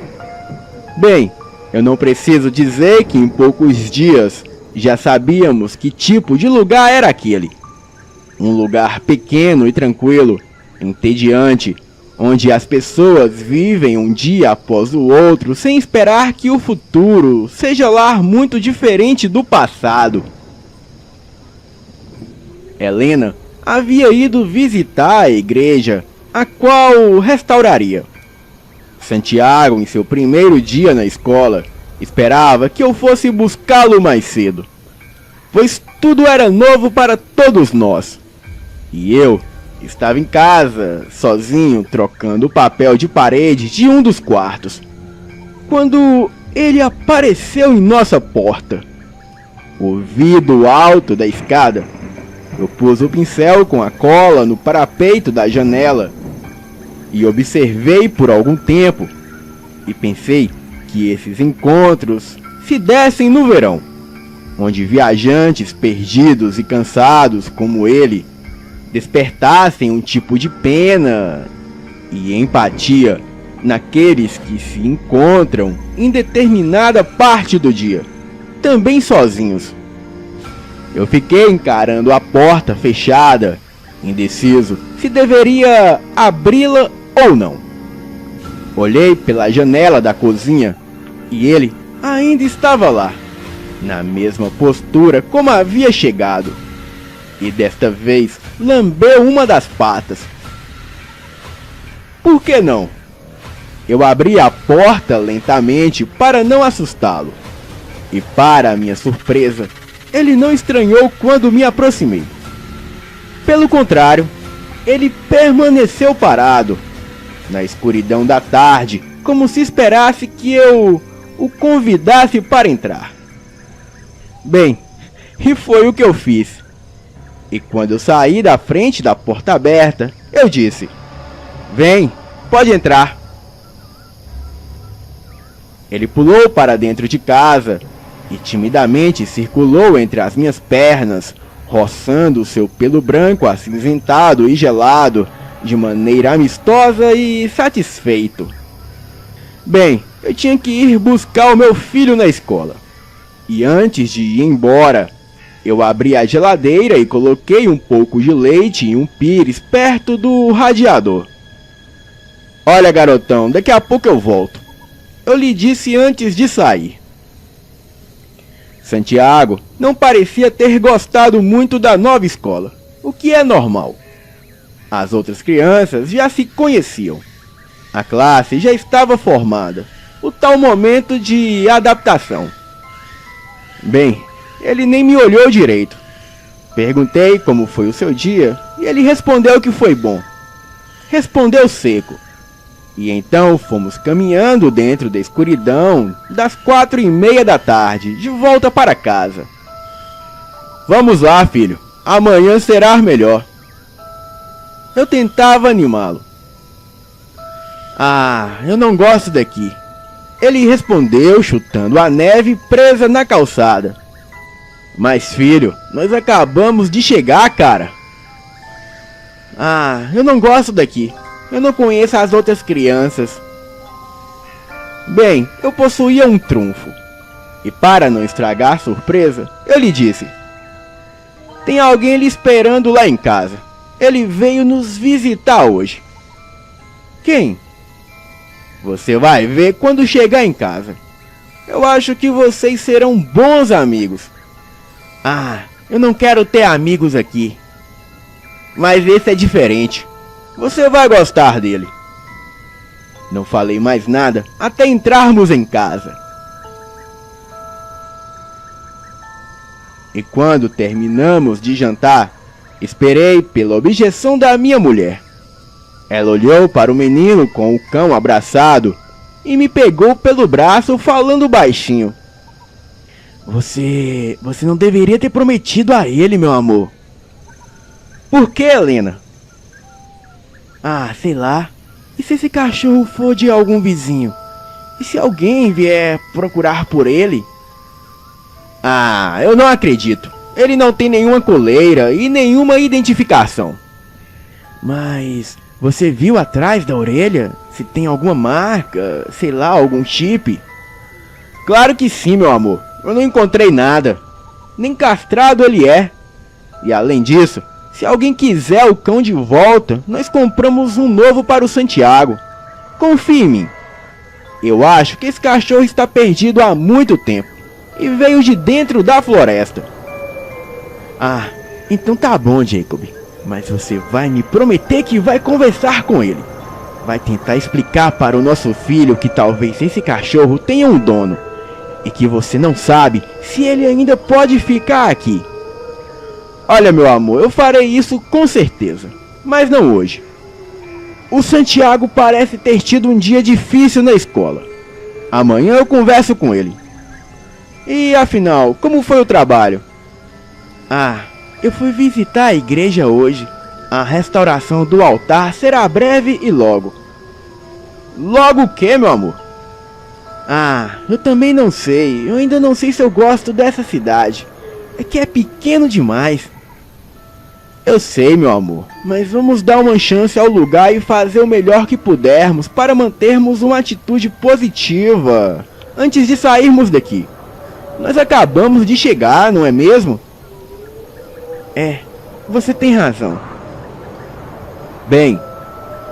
Bem, eu não preciso dizer que em poucos dias já sabíamos que tipo de lugar era aquele. Um lugar pequeno e tranquilo, entediante, onde as pessoas vivem um dia após o outro sem esperar que o futuro seja lá muito diferente do passado. Helena havia ido visitar a igreja, a qual restauraria. Santiago, em seu primeiro dia na escola, esperava que eu fosse buscá-lo mais cedo, pois tudo era novo para todos nós. E eu estava em casa, sozinho, trocando o papel de parede de um dos quartos, quando ele apareceu em nossa porta. Ouvido alto da escada, eu pus o pincel com a cola no parapeito da janela e observei por algum tempo, e pensei que esses encontros se dessem no verão, onde viajantes perdidos e cansados como ele despertassem um tipo de pena e empatia naqueles que se encontram em determinada parte do dia, também sozinhos. Eu fiquei encarando a porta fechada, indeciso se deveria abri-la ou não. Olhei pela janela da cozinha e ele ainda estava lá, na mesma postura como havia chegado, e desta vez lambeu uma das patas. Por que não? Eu abri a porta lentamente para não assustá-lo, e para minha surpresa, ele não estranhou quando me aproximei. Pelo contrário, ele permaneceu parado, na escuridão da tarde, como se esperasse que eu o convidasse para entrar. Bem, e foi o que eu fiz. E quando eu saí da frente da porta aberta, eu disse: "Vem, pode entrar." Ele pulou para dentro de casa e timidamente circulou entre as minhas pernas, roçando o seu pelo branco acinzentado e gelado, de maneira amistosa e satisfeito. Bem, eu tinha que ir buscar o meu filho na escola. E antes de ir embora, Eu abri a geladeira e coloquei um pouco de leite em um pires perto do radiador. Olha, garotão, daqui a pouco eu volto. Eu lhe disse antes de sair. Santiago não parecia ter gostado muito da nova escola, o que é normal. As outras crianças já se conheciam. A classe já estava formada, o tal momento de adaptação. Bem, ele nem me olhou direito. Perguntei como foi o seu dia e ele respondeu que foi bom. Respondeu seco. E então fomos caminhando dentro da escuridão das 4:30 da tarde, de volta para casa. Vamos lá, filho. Amanhã será melhor. Eu tentava animá-lo. Ah, eu não gosto daqui. Ele respondeu chutando a neve presa na calçada. Mas filho, nós acabamos de chegar, cara. Ah, eu não gosto daqui. Eu não conheço as outras crianças. Bem, eu possuía um trunfo. E para não estragar a surpresa, eu lhe disse: tem alguém lhe esperando lá em casa. Ele veio nos visitar hoje. Quem? Você vai ver quando chegar em casa. Eu acho que vocês serão bons amigos. Ah, eu não quero ter amigos aqui. Mas esse é diferente. Você vai gostar dele. Não falei mais nada até entrarmos em casa. E quando terminamos de jantar, esperei pela objeção da minha mulher. Ela olhou para o menino com o cão abraçado e me pegou pelo braço falando baixinho. Você não deveria ter prometido a ele, meu amor. Por que, Helena? Ah, sei lá. E se esse cachorro for de algum vizinho? E se alguém vier procurar por ele? Ah, eu não acredito. Ele não tem nenhuma coleira e nenhuma identificação. Mas você viu atrás da orelha? Se tem alguma marca, sei lá, algum chip? Claro que sim, meu amor. Eu não encontrei nada. Nem castrado ele é. E além disso, se alguém quiser o cão de volta, nós compramos um novo para o Santiago. Confie em mim. Eu acho que esse cachorro está perdido há muito tempo e veio de dentro da floresta. Ah, então tá bom, Jacob. Mas você vai me prometer que vai conversar com ele. Vai tentar explicar para o nosso filho que talvez esse cachorro tenha um dono e que você não sabe se ele ainda pode ficar aqui. Olha, meu amor, eu farei isso com certeza, mas não hoje. O Santiago parece ter tido um dia difícil na escola. Amanhã eu converso com ele. E afinal, como foi o trabalho? Ah, eu fui visitar a igreja hoje. A restauração do altar será breve e logo. Logo o que, meu amor? Ah, eu também não sei. Eu ainda não sei se eu gosto dessa cidade. É que é pequeno demais. Eu sei, meu amor, mas vamos dar uma chance ao lugar e fazer o melhor que pudermos para mantermos uma atitude positiva antes de sairmos daqui. Nós acabamos de chegar, não é mesmo? É, você tem razão. Bem,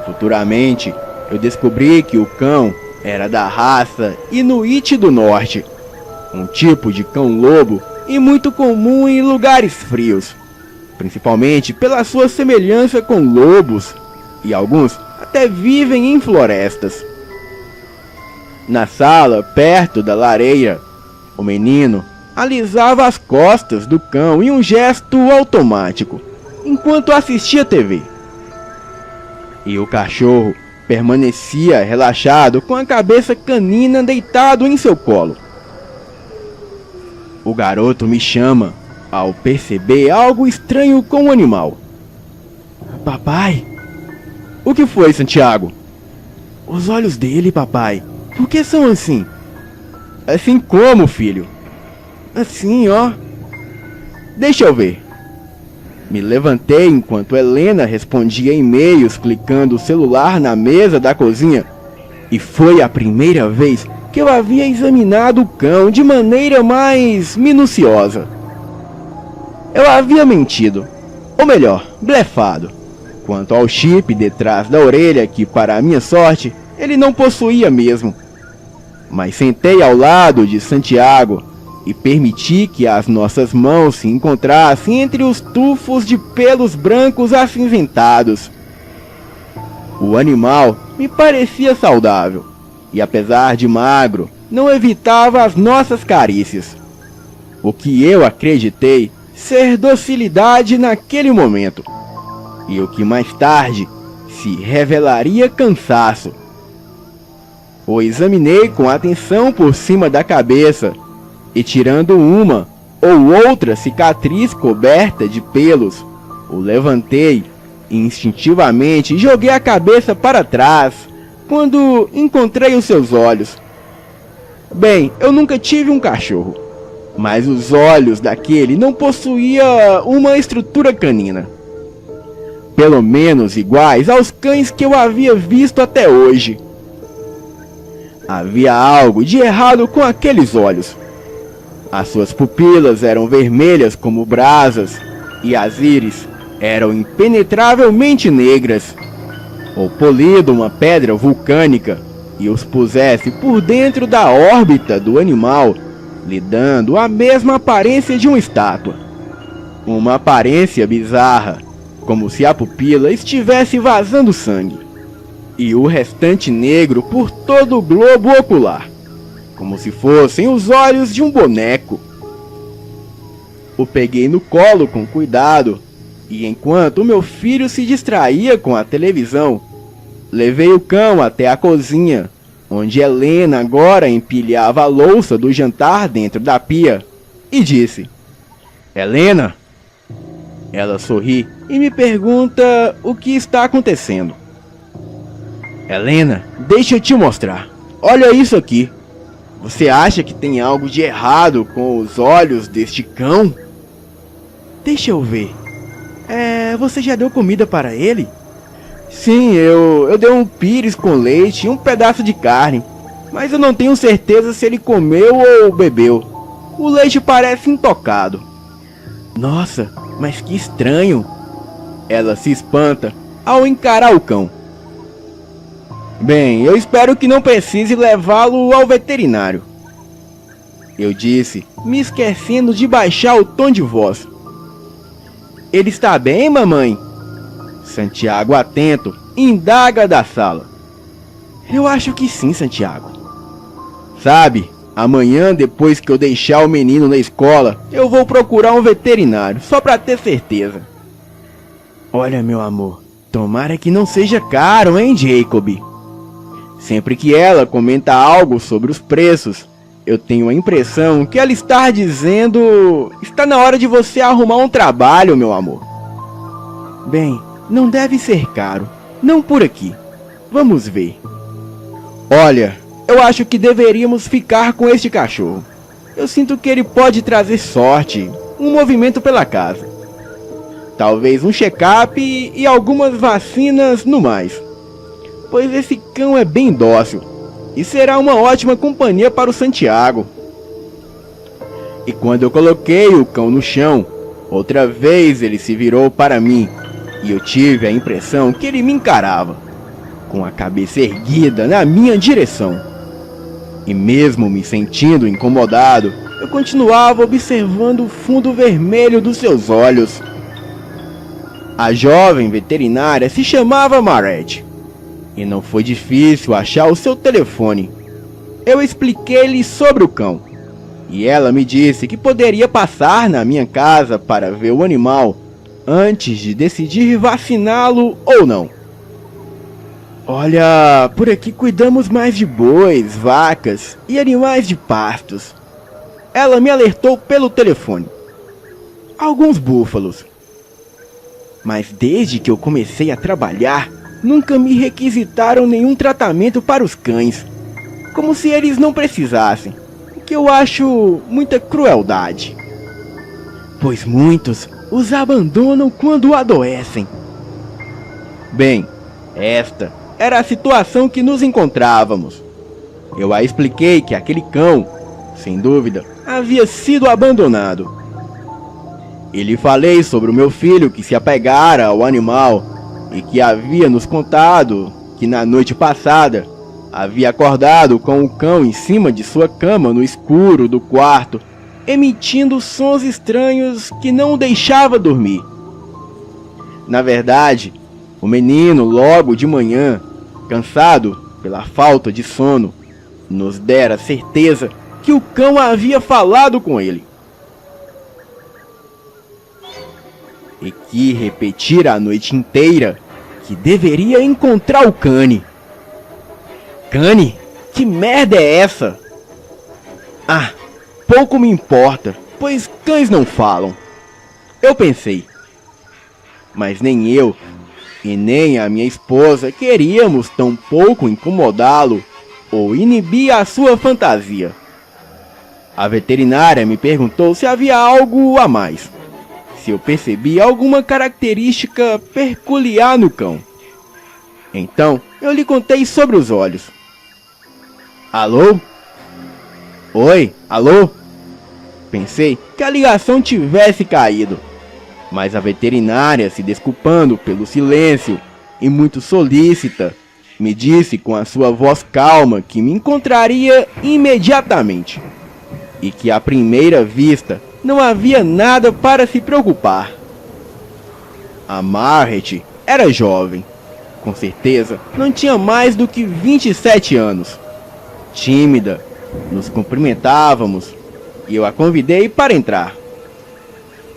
futuramente eu descobri que o cão era da raça Inuit do Norte, um tipo de cão-lobo e muito comum em lugares frios, principalmente pela sua semelhança com lobos, e alguns até vivem em florestas. Na sala, perto da lareira, o menino alisava as costas do cão em um gesto automático, enquanto assistia TV. E o cachorro permanecia relaxado com a cabeça canina deitado em seu colo. O garoto me chama ao perceber algo estranho com o animal. Papai? O que foi, Santiago? Os olhos dele, papai. Por que são assim? Assim como, filho? Assim, ó. Deixa eu ver. Me levantei enquanto Helena respondia e-mails clicando o celular na mesa da cozinha. E foi a primeira vez que eu havia examinado o cão de maneira mais minuciosa. Eu havia mentido, ou melhor, blefado, quanto ao chip detrás da orelha que, para minha sorte, ele não possuía mesmo. Mas sentei ao lado de Santiago e permiti que as nossas mãos se encontrassem entre os tufos de pelos brancos acinzentados. O animal me parecia saudável e, apesar de magro, não evitava as nossas carícias. O que eu acreditei ser docilidade naquele momento, e o que mais tarde se revelaria cansaço. O examinei com atenção por cima da cabeça e, tirando uma ou outra cicatriz coberta de pelos, o levantei e instintivamente joguei a cabeça para trás quando encontrei os seus olhos. Bem, eu nunca tive um cachorro, mas os olhos daquele não possuíam uma estrutura canina, pelo menos iguais aos cães que eu havia visto até hoje. Havia algo de errado com aqueles olhos. As suas pupilas eram vermelhas como brasas e as íris eram impenetravelmente negras, ou polido uma pedra vulcânica e os pusesse por dentro da órbita do animal, lhe dando a mesma aparência de uma estátua. Uma aparência bizarra, como se a pupila estivesse vazando sangue, e o restante negro por todo o globo ocular, como se fossem os olhos de um boneco. O peguei no colo com cuidado, e enquanto o meu filho se distraía com a televisão, levei o cão até a cozinha, onde Helena agora empilhava a louça do jantar dentro da pia, e disse: "Helena?" Ela sorri e me pergunta o que está acontecendo. "Helena, deixa eu te mostrar. Olha isso aqui. Você acha que tem algo de errado com os olhos deste cão?" "Deixa eu ver. Você já deu comida para ele?" "Sim, eu dei um pires com leite e um pedaço de carne, mas eu não tenho certeza se ele comeu ou bebeu. O leite parece intocado." "Nossa, mas que estranho." Ela se espanta ao encarar o cão. "Bem, eu espero que não precise levá-lo ao veterinário," eu disse, me esquecendo de baixar o tom de voz. "Ele está bem, mamãe?" Santiago, atento, indaga da sala. "Eu acho que sim, Santiago." "Sabe, amanhã, depois que eu deixar o menino na escola, eu vou procurar um veterinário, só para ter certeza." "Olha, meu amor, tomara que não seja caro, hein, Jacob?" Sempre que ela comenta algo sobre os preços, eu tenho a impressão que ela está dizendo: "Está na hora de você arrumar um trabalho, meu amor." "Bem, não deve ser caro, não por aqui. Vamos ver." "Olha, eu acho que deveríamos ficar com este cachorro. Eu sinto que ele pode trazer sorte, um movimento pela casa. Talvez um check-up e algumas vacinas no mais. Pois esse cão é bem dócil e será uma ótima companhia para o Santiago." E quando eu coloquei o cão no chão, outra vez ele se virou para mim e eu tive a impressão que ele me encarava, com a cabeça erguida na minha direção. E mesmo me sentindo incomodado, eu continuava observando o fundo vermelho dos seus olhos. A jovem veterinária se chamava Marette, e não foi difícil achar o seu telefone. Eu expliquei-lhe sobre o cão, e ela me disse que poderia passar na minha casa para ver o animal antes de decidir vaciná-lo ou não. "Olha, por aqui cuidamos mais de bois, vacas e animais de pastos." Ela me alertou pelo telefone. "Alguns búfalos. Mas desde que eu comecei a trabalhar, nunca me requisitaram nenhum tratamento para os cães, como se eles não precisassem, o que eu acho muita crueldade, pois muitos os abandonam quando adoecem." Bem, esta era a situação que nos encontrávamos. Eu a expliquei que aquele cão, sem dúvida, havia sido abandonado. E lhe falei sobre o meu filho que se apegara ao animal e que havia nos contado que na noite passada havia acordado com o cão em cima de sua cama no escuro do quarto, emitindo sons estranhos que não o deixava dormir. Na verdade, o menino, logo de manhã, cansado pela falta de sono, nos dera certeza que o cão havia falado com ele. E que repetira a noite inteira que deveria encontrar o Cane. Cane? Que merda é essa? Ah, pouco me importa, pois cães não falam. Eu pensei. Mas nem eu e nem a minha esposa queríamos tão pouco incomodá-lo ou inibir a sua fantasia. A veterinária me perguntou se havia algo a mais, se eu percebi alguma característica peculiar no cão. Então eu lhe contei sobre os olhos. Alô? Oi, alô? Pensei que a ligação tivesse caído, mas a veterinária, se desculpando pelo silêncio e muito solícita, me disse com a sua voz calma que me encontraria imediatamente e que à primeira vista não havia nada para se preocupar. A Margaret era jovem, com certeza não tinha mais do que 27 anos. Tímida, nos cumprimentávamos e eu a convidei para entrar.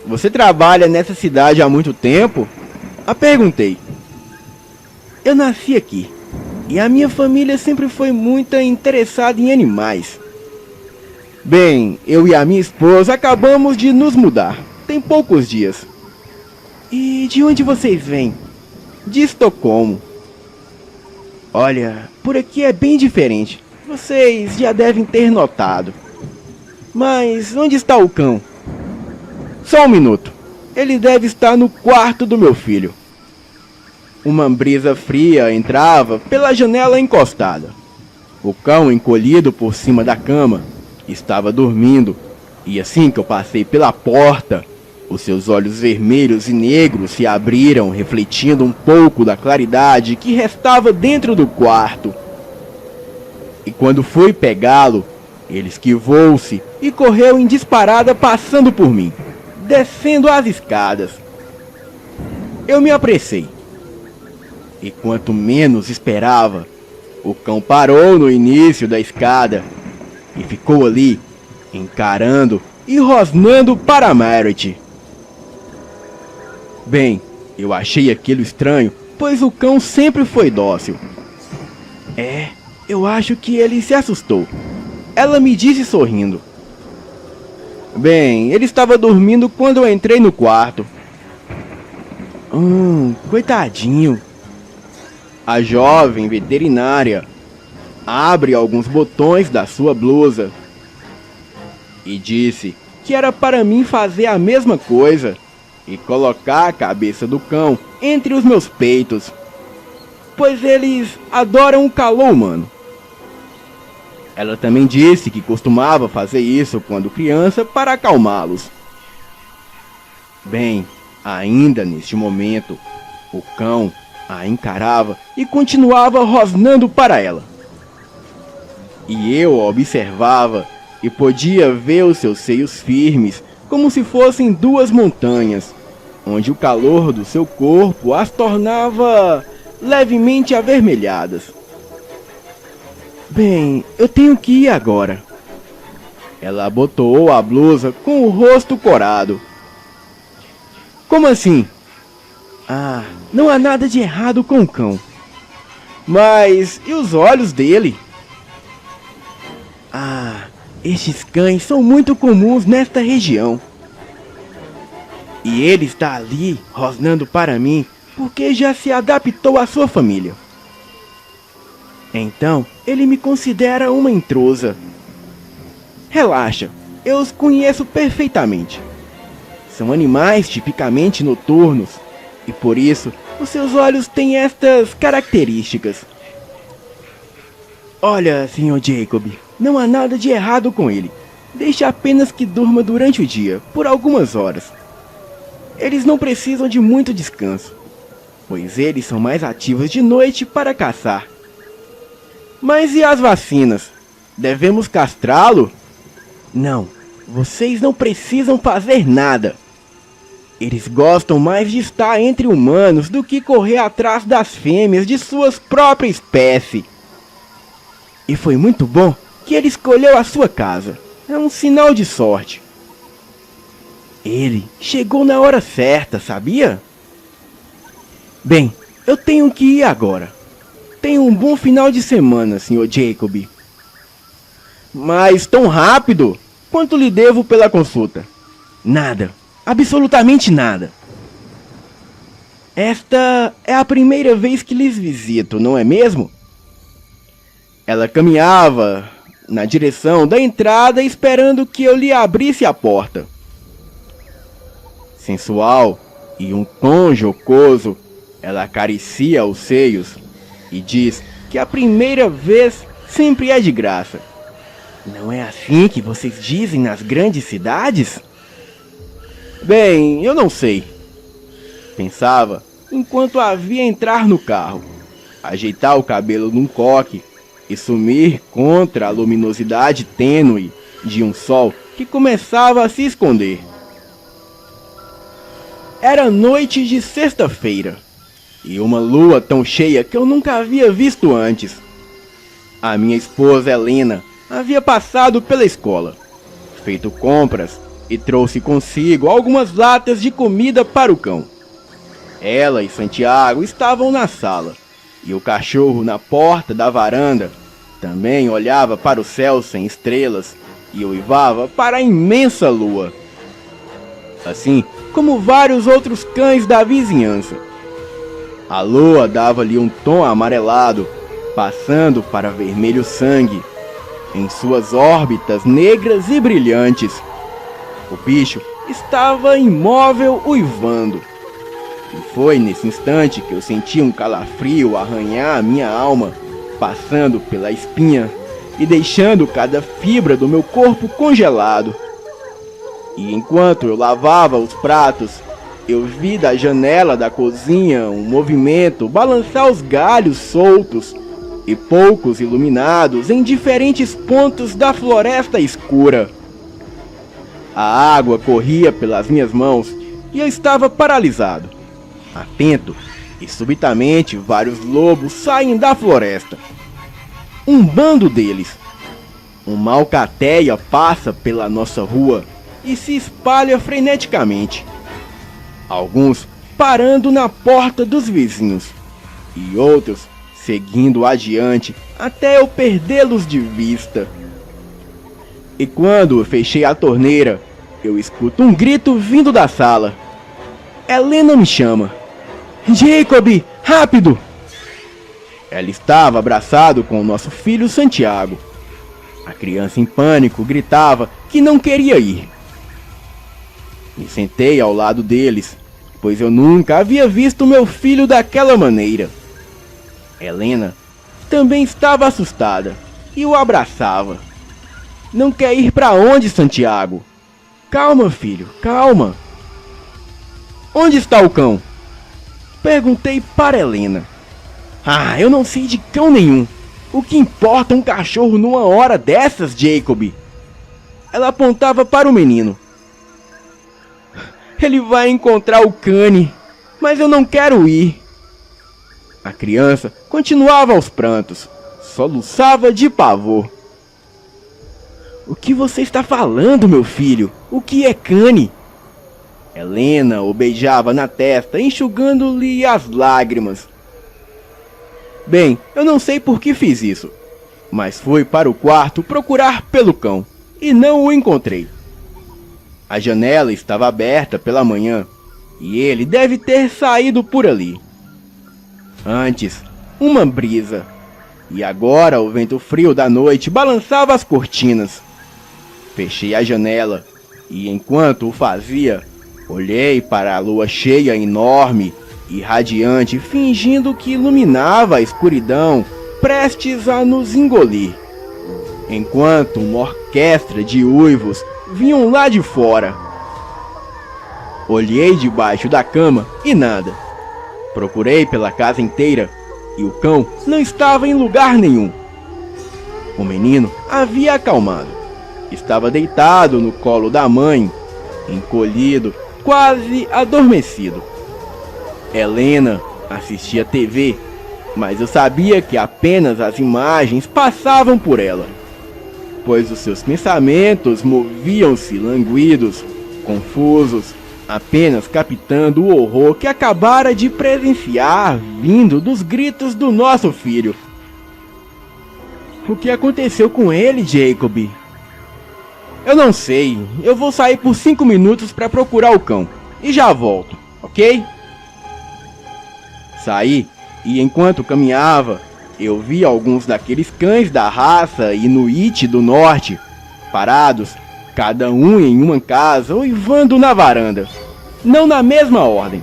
Você trabalha nessa cidade há muito tempo? A perguntei. Eu nasci aqui e a minha família sempre foi muito interessada em animais. Bem, eu e a minha esposa acabamos de nos mudar, tem poucos dias. E de onde vocês vêm? De Estocolmo. Olha, por aqui é bem diferente. Vocês já devem ter notado. Mas onde está o cão? Só um minuto. Ele deve estar no quarto do meu filho. Uma brisa fria entrava pela janela encostada. O cão, encolhido por cima da cama, estava dormindo. E assim que eu passei pela porta, os seus olhos vermelhos e negros se abriram, refletindo um pouco da claridade que restava dentro do quarto. E quando fui pegá-lo, ele esquivou-se e correu em disparada passando por mim, descendo as escadas. Eu me apressei. E quanto menos esperava, o cão parou no início da escada e ficou ali, encarando e rosnando para Margaret. Bem, eu achei aquilo estranho, pois o cão sempre foi dócil. Eu acho que ele se assustou. Ela me disse sorrindo. Bem, ele estava dormindo quando eu entrei no quarto. Coitadinho. A jovem veterinária abre alguns botões da sua blusa e disse que era para mim fazer a mesma coisa e colocar a cabeça do cão entre os meus peitos, pois eles adoram o calor humano. Ela também disse que costumava fazer isso quando criança para acalmá-los. Bem, ainda neste momento, o cão a encarava e continuava rosnando para ela. E eu a observava e podia ver os seus seios firmes como se fossem duas montanhas, onde o calor do seu corpo as tornava levemente avermelhadas. Bem, eu tenho que ir agora. Ela abotoou a blusa com o rosto corado. Como assim? Não há nada de errado com o cão. Mas e os olhos dele? Estes cães são muito comuns nesta região. E ele está ali, rosnando para mim, porque já se adaptou à sua família. Então, ele me considera uma intrusa. Relaxa, eu os conheço perfeitamente. São animais tipicamente noturnos, e por isso, os seus olhos têm estas características. Olha, Sr. Jacob, não há nada de errado com ele. Deixe apenas que durma durante o dia, por algumas horas. eles não precisam de muito descanso, pois eles são mais ativos de noite para caçar. Mas e as vacinas? Devemos castrá-lo? Não, vocês não precisam fazer nada. Eles gostam mais de estar entre humanos do que correr atrás das fêmeas de sua própria espécie. E foi muito bom que ele escolheu a sua casa. É um sinal de sorte. Ele chegou na hora certa, sabia? Bem, eu tenho que ir agora. Tenha um bom final de semana, Sr. Jacob. Mas tão rápido? Quanto lhe devo pela consulta? Nada. Absolutamente nada. Esta é a primeira vez que lhes visito, não é mesmo? Ela caminhava na direção da entrada esperando que eu lhe abrisse a porta. Sensual e um tom jocoso, ela acaricia os seios e diz que a primeira vez sempre é de graça. Não é assim que vocês dizem nas grandes cidades? Bem, eu não sei. Pensava enquanto a via entrar no carro, ajeitar o cabelo num coque e sumir contra a luminosidade tênue de um sol que começava a se esconder. Era noite de sexta-feira e uma lua tão cheia que eu nunca havia visto antes. A minha esposa Helena havia passado pela escola, feito compras e trouxe consigo algumas latas de comida para o cão. Ela e Santiago estavam na sala, e o cachorro na porta da varanda também olhava para o céu sem estrelas e uivava para a imensa lua. Assim como vários outros cães da vizinhança. A lua dava-lhe um tom amarelado, passando para vermelho sangue, em suas órbitas negras e brilhantes. O bicho estava imóvel uivando. E foi nesse instante que eu senti um calafrio arranhar a minha alma, passando pela espinha e deixando cada fibra do meu corpo congelado. E enquanto eu lavava os pratos, eu vi da janela da cozinha um movimento balançar os galhos soltos e poucos iluminados em diferentes pontos da floresta escura. A água corria pelas minhas mãos e eu estava paralisado, atento, e subitamente vários lobos saem da floresta. Um bando deles. Uma alcateia passa pela nossa rua e se espalha freneticamente. Alguns parando na porta dos vizinhos e outros seguindo adiante até eu perdê-los de vista. E quando eu fechei a torneira, eu escuto um grito vindo da sala. Helena me chama. Jacob, rápido! Ela estava abraçado com o nosso filho Santiago. A criança em pânico gritava que não queria ir. Me sentei ao lado deles, pois eu nunca havia visto meu filho daquela maneira. Helena também estava assustada e o abraçava. Não quer ir para onde, Santiago? Calma, filho, calma. Onde está o cão? Perguntei para Helena. Ah, eu não sei de cão nenhum. O que importa um cachorro numa hora dessas, Jacob? Ela apontava para o menino. Ele vai encontrar o cane, mas eu não quero ir. A criança continuava aos prantos, soluçava de pavor. O que você está falando, meu filho? O que é cane? Helena o beijava na testa, enxugando-lhe as lágrimas. Bem, eu não sei por que fiz isso, mas fui para o quarto procurar pelo cão e não o encontrei. A janela estava aberta pela manhã e ele deve ter saído por ali. Antes, uma brisa, e agora o vento frio da noite balançava as cortinas. Fechei a janela e, enquanto o fazia, olhei para a lua cheia enorme e radiante, fingindo que iluminava a escuridão, prestes a nos engolir, enquanto uma orquestra de uivos vinham lá de fora. Olhei debaixo da cama e nada. Procurei pela casa inteira e o cão não estava em lugar nenhum. O menino havia acalmado. Estava deitado no colo da mãe, encolhido, quase adormecido. Helena assistia TV, mas eu sabia que apenas as imagens passavam por ela, pois os seus pensamentos moviam-se languidos, confusos, apenas captando o horror que acabara de presenciar vindo dos gritos do nosso filho. O que aconteceu com ele, Jacob? Eu não sei. Eu vou sair por 5 minutos para procurar o cão e já volto, ok? Saí e enquanto caminhava, eu vi alguns daqueles cães da raça Inuit do norte, parados, cada um em uma casa, uivando na varanda, não na mesma ordem.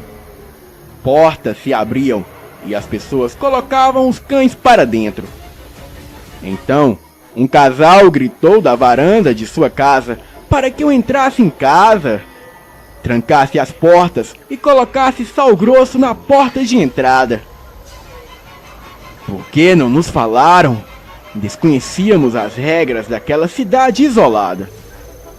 Portas se abriam e as pessoas colocavam os cães para dentro. Então, um casal gritou da varanda de sua casa para que eu entrasse em casa, trancasse as portas e colocasse sal grosso na porta de entrada. Por que não nos falaram? Desconhecíamos as regras daquela cidade isolada,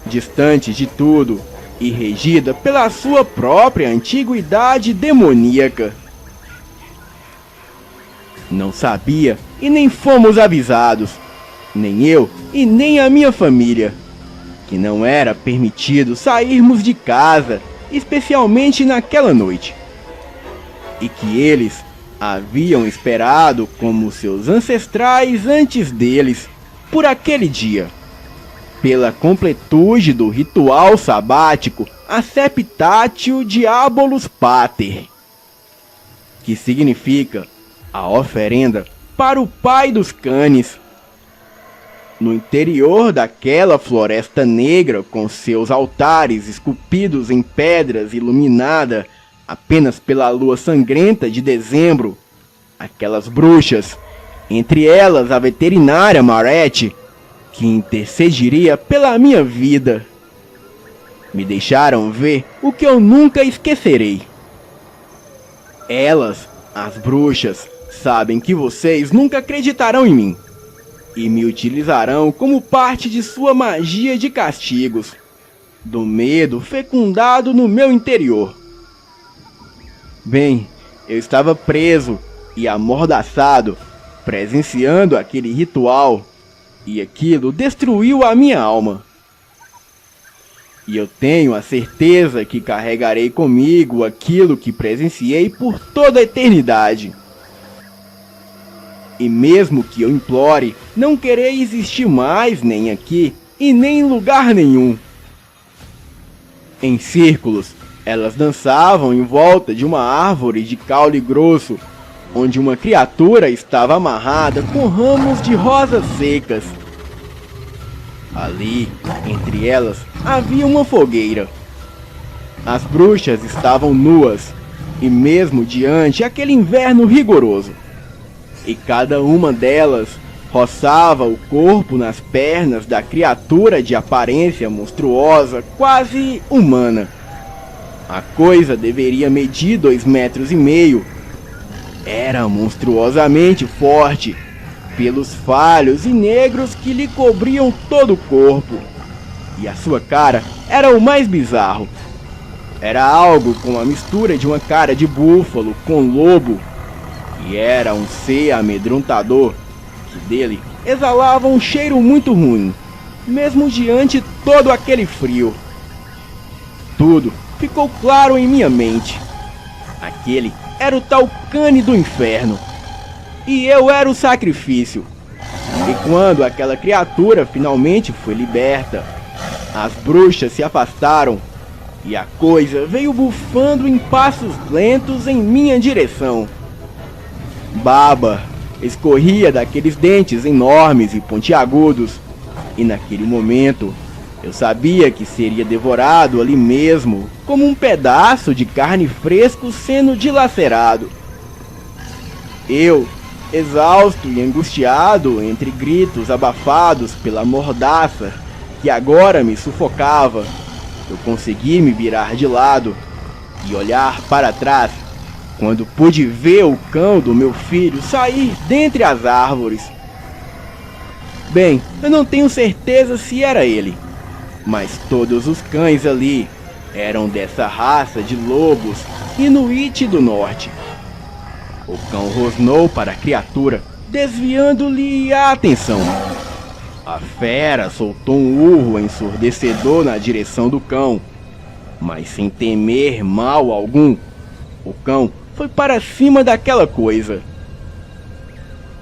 distante de tudo e regida pela sua própria antiguidade demoníaca. Não sabia e nem fomos avisados, nem eu e nem a minha família, que não era permitido sairmos de casa, especialmente naquela noite, e que eles haviam esperado como seus ancestrais antes deles por aquele dia, pela completude do ritual sabático Acceptatio Diabolus Pater, que significa a oferenda para o pai dos canes. No interior daquela floresta negra com seus altares esculpidos em pedras iluminada apenas pela lua sangrenta de dezembro, aquelas bruxas, entre elas a veterinária Marette, que intercederia pela minha vida, me deixaram ver o que eu nunca esquecerei. Elas, as bruxas, sabem que vocês nunca acreditarão em mim e me utilizarão como parte de sua magia de castigos, do medo fecundado no meu interior. Bem, eu estava preso e amordaçado, presenciando aquele ritual, e aquilo destruiu a minha alma. E eu tenho a certeza que carregarei comigo aquilo que presenciei por toda a eternidade. E mesmo que eu implore, não querer existir mais nem aqui e nem em lugar nenhum. Em círculos, elas dançavam em volta de uma árvore de caule grosso, onde uma criatura estava amarrada com ramos de rosas secas. Ali, entre elas, havia uma fogueira. As bruxas estavam nuas, e mesmo diante aquele inverno rigoroso, e cada uma delas roçava o corpo nas pernas da criatura de aparência monstruosa, quase humana. A coisa deveria medir 2,5 metros. Era monstruosamente forte, pelos falhos e negros que lhe cobriam todo o corpo. E a sua cara era o mais bizarro. Era algo com a mistura de uma cara de búfalo com lobo. E era um ser amedrontador, que dele exalava um cheiro muito ruim, mesmo diante todo aquele frio. Tudo ficou claro em minha mente. Aquele era o tal Cane do Inferno, e eu era o sacrifício. E quando aquela criatura finalmente foi liberta, as bruxas se afastaram, e a coisa veio bufando em passos lentos em minha direção. Baba escorria daqueles dentes enormes e pontiagudos, e naquele momento eu sabia que seria devorado ali mesmo, como um pedaço de carne fresco sendo dilacerado. Eu, exausto e angustiado, entre gritos abafados pela mordaça que agora me sufocava, eu consegui me virar de lado e olhar para trás quando pude ver o cão do meu filho sair dentre as árvores. Bem, eu não tenho certeza se era ele, mas todos os cães ali eram dessa raça de lobos inuit do norte. O cão rosnou para a criatura, desviando-lhe a atenção. A fera soltou um urro ensurdecedor na direção do cão, mas sem temer mal algum, o cão foi para cima daquela coisa.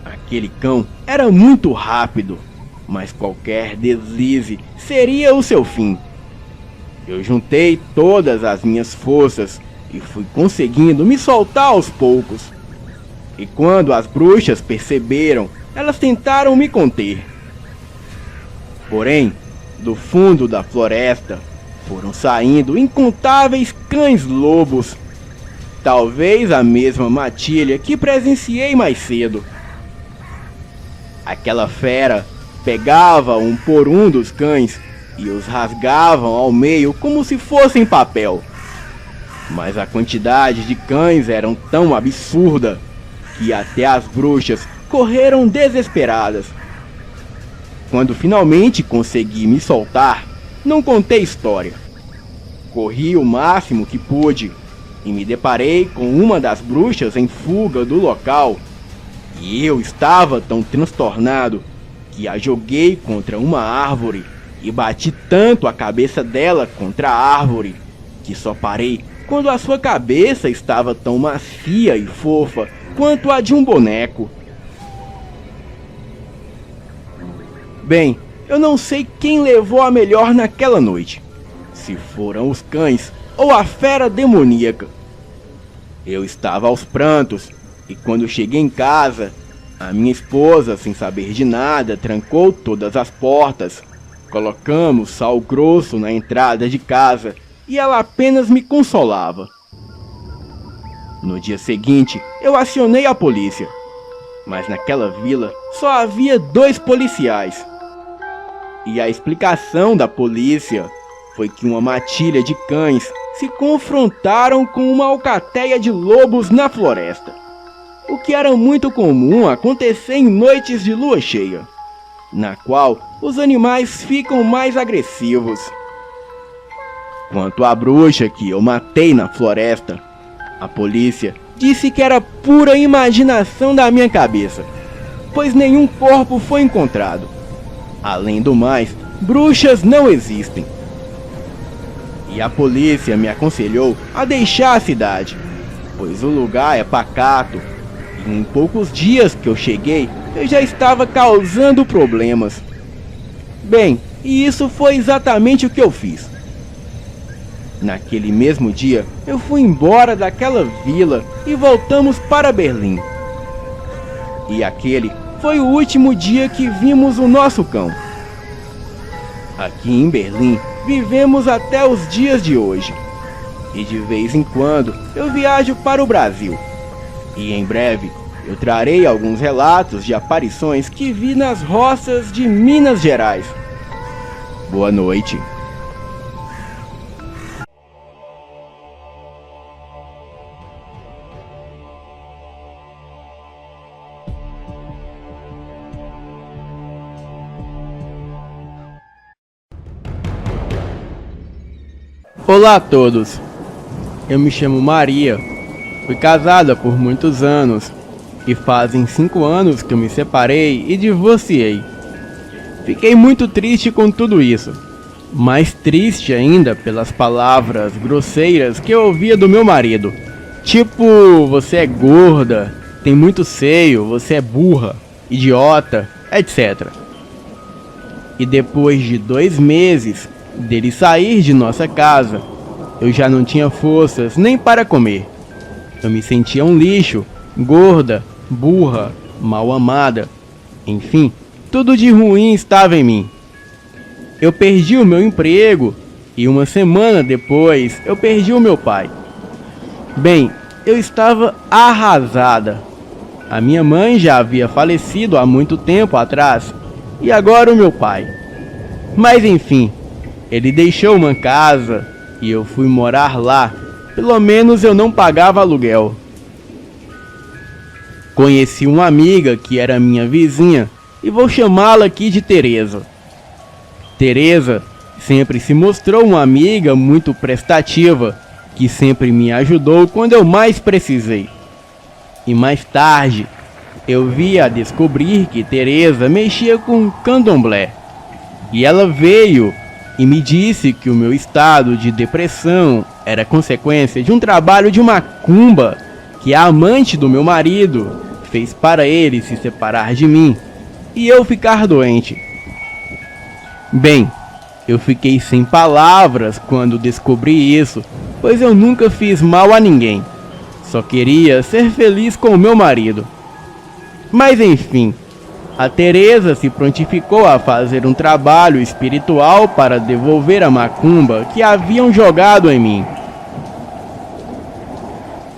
Aquele cão era muito rápido, mas qualquer deslize seria o seu fim. Eu juntei todas as minhas forças e fui conseguindo me soltar aos poucos. E quando as bruxas perceberam, elas tentaram me conter. Porém, do fundo da floresta foram saindo incontáveis cães-lobos. Talvez a mesma matilha que presenciei mais cedo. Aquela fera pegava um por um dos cães e os rasgavam ao meio como se fossem papel. Mas a quantidade de cães era tão absurda que até as bruxas correram desesperadas. Quando finalmente consegui me soltar, não contei história. Corri o máximo que pude e me deparei com uma das bruxas em fuga do local. E eu estava tão transtornado que a joguei contra uma árvore e bati tanto a cabeça dela contra a árvore que só parei quando a sua cabeça estava tão macia e fofa quanto a de um boneco. Bem, eu não sei quem levou a melhor naquela noite, se foram os cães ou a fera demoníaca. Eu estava aos prantos e quando cheguei em casa, a minha esposa, sem saber de nada, trancou todas as portas. Colocamos sal grosso na entrada de casa e ela apenas me consolava. No dia seguinte, eu acionei a polícia, mas naquela vila só havia 2 policiais. E a explicação da polícia foi que uma matilha de cães se confrontaram com uma alcateia de lobos na floresta, o que era muito comum acontecer em noites de lua cheia, na qual os animais ficam mais agressivos. Quanto à bruxa que eu matei na floresta, a polícia disse que era pura imaginação da minha cabeça, pois nenhum corpo foi encontrado. Além do mais, bruxas não existem. E a polícia me aconselhou a deixar a cidade, pois o lugar é pacato. E em poucos dias que eu cheguei, eu já estava causando problemas. Bem, e isso foi exatamente o que eu fiz. Naquele mesmo dia, eu fui embora daquela vila e voltamos para Berlim. E aquele foi o último dia que vimos o nosso cão. Aqui em Berlim, vivemos até os dias de hoje. E de vez em quando, eu viajo para o Brasil. E em breve, eu trarei alguns relatos de aparições que vi nas roças de Minas Gerais. Boa noite. Olá a todos, eu me chamo Maria, fui casada por muitos anos e fazem 5 anos que eu me separei e divorciei. Fiquei muito triste com tudo isso, mais triste ainda pelas palavras grosseiras que eu ouvia do meu marido, tipo, você é gorda, tem muito seio, você é burra, idiota, etc. E depois de 2 meses dele sair de nossa casa, eu já não tinha forças nem para comer. Eu me sentia um lixo, gorda, burra, mal amada. Enfim, tudo de ruim estava em mim. Eu perdi o meu emprego e 1 semana depois eu perdi o meu pai. Bem, eu estava arrasada. A minha mãe já havia falecido há muito tempo atrás e agora o meu pai. Mas enfim, ele deixou uma casa e eu fui morar lá pelo menos eu não pagava aluguel. Conheci uma amiga que era minha vizinha e vou chamá-la aqui de Teresa. Teresa sempre se mostrou uma amiga muito prestativa, que sempre me ajudou quando eu mais precisei. E mais tarde, eu vi a descobrir que Teresa mexia com candomblé. E ela veio e me disse que o meu estado de depressão era consequência de um trabalho de macumba que a amante do meu marido fez para ele se separar de mim e eu ficar doente. Bem, eu fiquei sem palavras quando descobri isso, pois eu nunca fiz mal a ninguém. Só queria ser feliz com o meu marido. Mas enfim, a Teresa se prontificou a fazer um trabalho espiritual para devolver a macumba que haviam jogado em mim.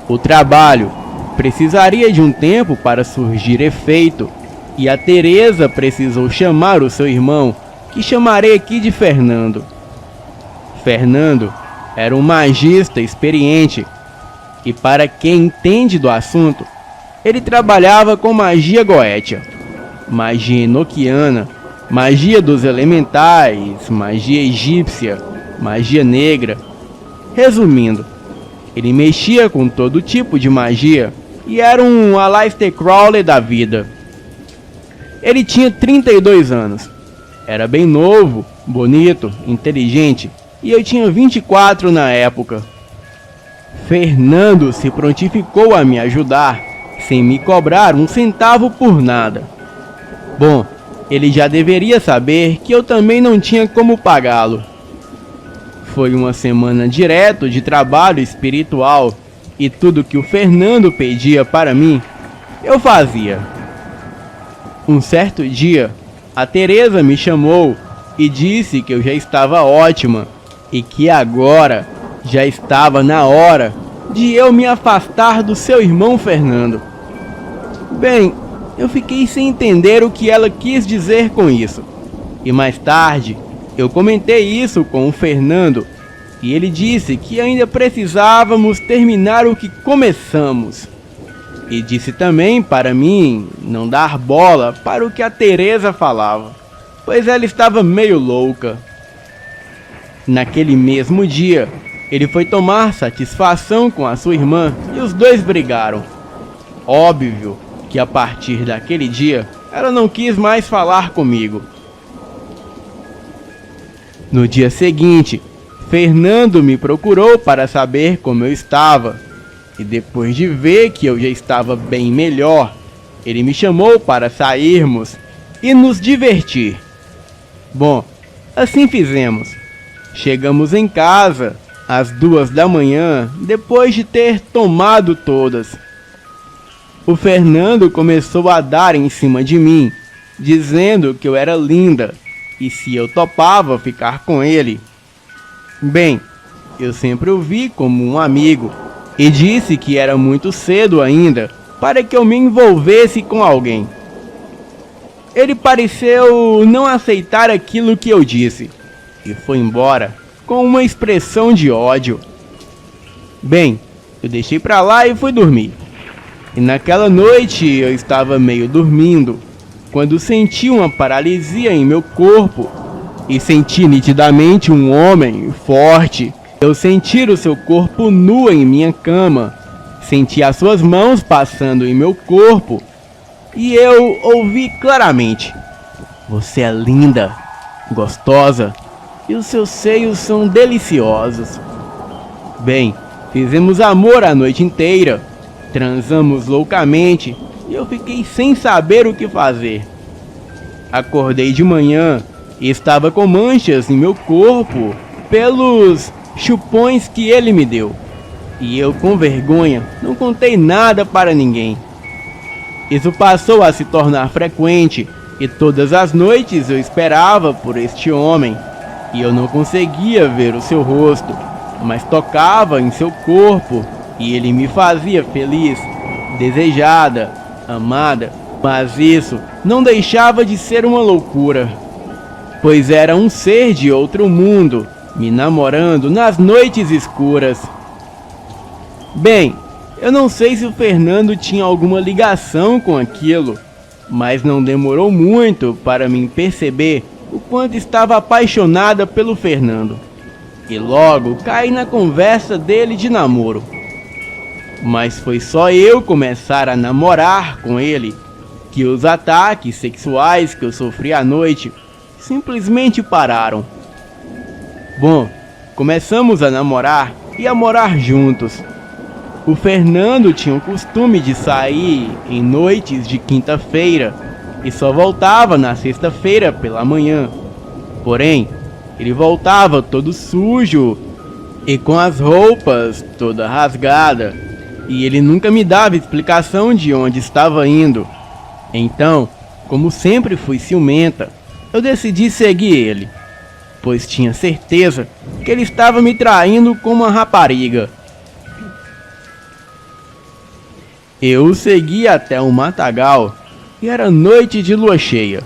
O trabalho precisaria de um tempo para surgir efeito, e a Teresa precisou chamar o seu irmão, que chamarei aqui de Fernando. Fernando era um magista experiente, e para quem entende do assunto, ele trabalhava com magia goétia, magia enoquiana, magia dos elementais, magia egípcia, magia negra. Resumindo, ele mexia com todo tipo de magia e era um Aleister Crowley da vida. Ele tinha 32 anos, era bem novo, bonito, inteligente, e eu tinha 24 na época. Fernando se prontificou a me ajudar, sem me cobrar um centavo por nada. Bom, ele já deveria saber que eu também não tinha como pagá-lo. Foi uma semana direto de trabalho espiritual e tudo que o Fernando pedia para mim, eu fazia. Um certo dia, a Teresa me chamou e disse que eu já estava ótima e que agora já estava na hora de eu me afastar do seu irmão Fernando. Bem, eu fiquei sem entender o que ela quis dizer com isso. E mais tarde, eu comentei isso com o Fernando e ele disse que ainda precisávamos terminar o que começamos. E disse também para mim não dar bola para o que a Teresa falava, pois ela estava meio louca. Naquele mesmo dia, ele foi tomar satisfação com a sua irmã e os dois brigaram. Óbvio que a partir daquele dia, ela não quis mais falar comigo. No dia seguinte, Fernando me procurou para saber como eu estava. E depois de ver que eu já estava bem melhor, ele me chamou para sairmos e nos divertir. Bom, assim fizemos. Chegamos em casa às 2 da manhã, depois de ter tomado todas. O Fernando começou a dar em cima de mim, dizendo que eu era linda e se eu topava ficar com ele. Bem, eu sempre o vi como um amigo e disse que era muito cedo ainda para que eu me envolvesse com alguém. Ele pareceu não aceitar aquilo que eu disse e foi embora com uma expressão de ódio. Bem, eu deixei pra lá e fui dormir. E naquela noite eu estava meio dormindo, quando senti uma paralisia em meu corpo e senti nitidamente um homem forte. Eu senti o seu corpo nu em minha cama, senti as suas mãos passando em meu corpo e eu ouvi claramente: "Você é linda, gostosa e os seus seios são deliciosos." Bem, fizemos amor a noite inteira. Transamos loucamente e eu fiquei sem saber o que fazer. Acordei de manhã e estava com manchas em meu corpo pelos chupões que ele me deu. E eu, com vergonha, não contei nada para ninguém. Isso passou a se tornar frequente e todas as noites eu esperava por este homem. E eu não conseguia ver o seu rosto, mas tocava em seu corpo. E ele me fazia feliz, desejada, amada, mas isso não deixava de ser uma loucura, pois era um ser de outro mundo, me namorando nas noites escuras. Bem, eu não sei se o Fernando tinha alguma ligação com aquilo, mas não demorou muito para mim perceber o quanto estava apaixonada pelo Fernando. E logo caí na conversa dele de namoro. Mas foi só eu começar a namorar com ele que os ataques sexuais que eu sofri à noite simplesmente pararam. Bom, começamos a namorar e a morar juntos. O Fernando tinha o costume de sair em noites de quinta-feira e só voltava na sexta-feira pela manhã. Porém, ele voltava todo sujo e com as roupas toda rasgada, e ele nunca me dava explicação de onde estava indo. Então, como sempre fui ciumenta, eu decidi seguir ele, pois tinha certeza que ele estava me traindo com uma rapariga. Eu o segui até um matagal e era noite de lua cheia.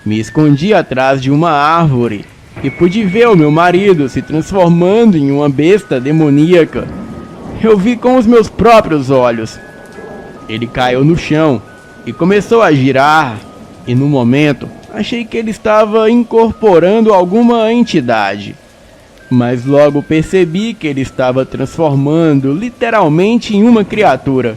Me escondi atrás de uma árvore e pude ver o meu marido se transformando em uma besta demoníaca. Eu vi com os meus próprios olhos. Ele caiu no chão e começou a girar, e no momento achei que ele estava incorporando alguma entidade. Mas logo percebi que ele estava transformando literalmente em uma criatura.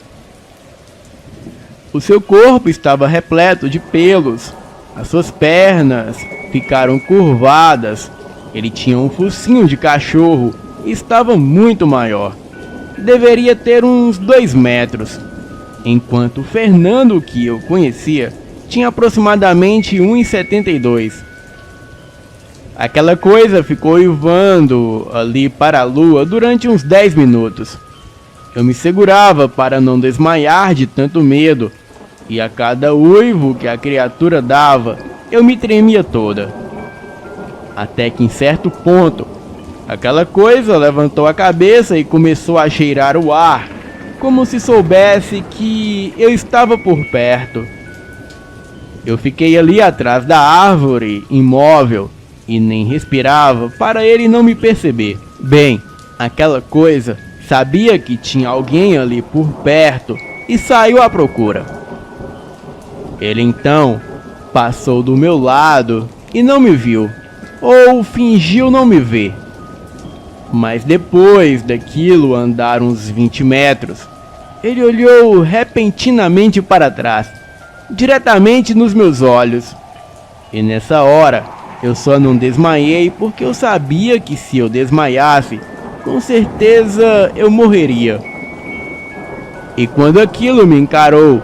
O seu corpo estava repleto de pelos, as suas pernas ficaram curvadas, ele tinha um focinho de cachorro e estava muito maior. Deveria ter uns 2 metros, enquanto o Fernando, que eu conhecia, tinha aproximadamente 1,72. Aquela coisa ficou uivando ali para a lua durante uns 10 minutos. Eu me segurava para não desmaiar de tanto medo, e a cada uivo que a criatura dava, eu me tremia toda. Até que em certo ponto, aquela coisa levantou a cabeça e começou a cheirar o ar, como se soubesse que eu estava por perto. Eu fiquei ali atrás da árvore, imóvel, e nem respirava para ele não me perceber. Bem, aquela coisa sabia que tinha alguém ali por perto e saiu à procura. Ele então passou do meu lado e não me viu, ou fingiu não me ver. Mas depois daquilo andar uns 20 metros, ele olhou repentinamente para trás, diretamente nos meus olhos. E nessa hora, eu só não desmaiei porque eu sabia que se eu desmaiasse, com certeza eu morreria. E quando aquilo me encarou,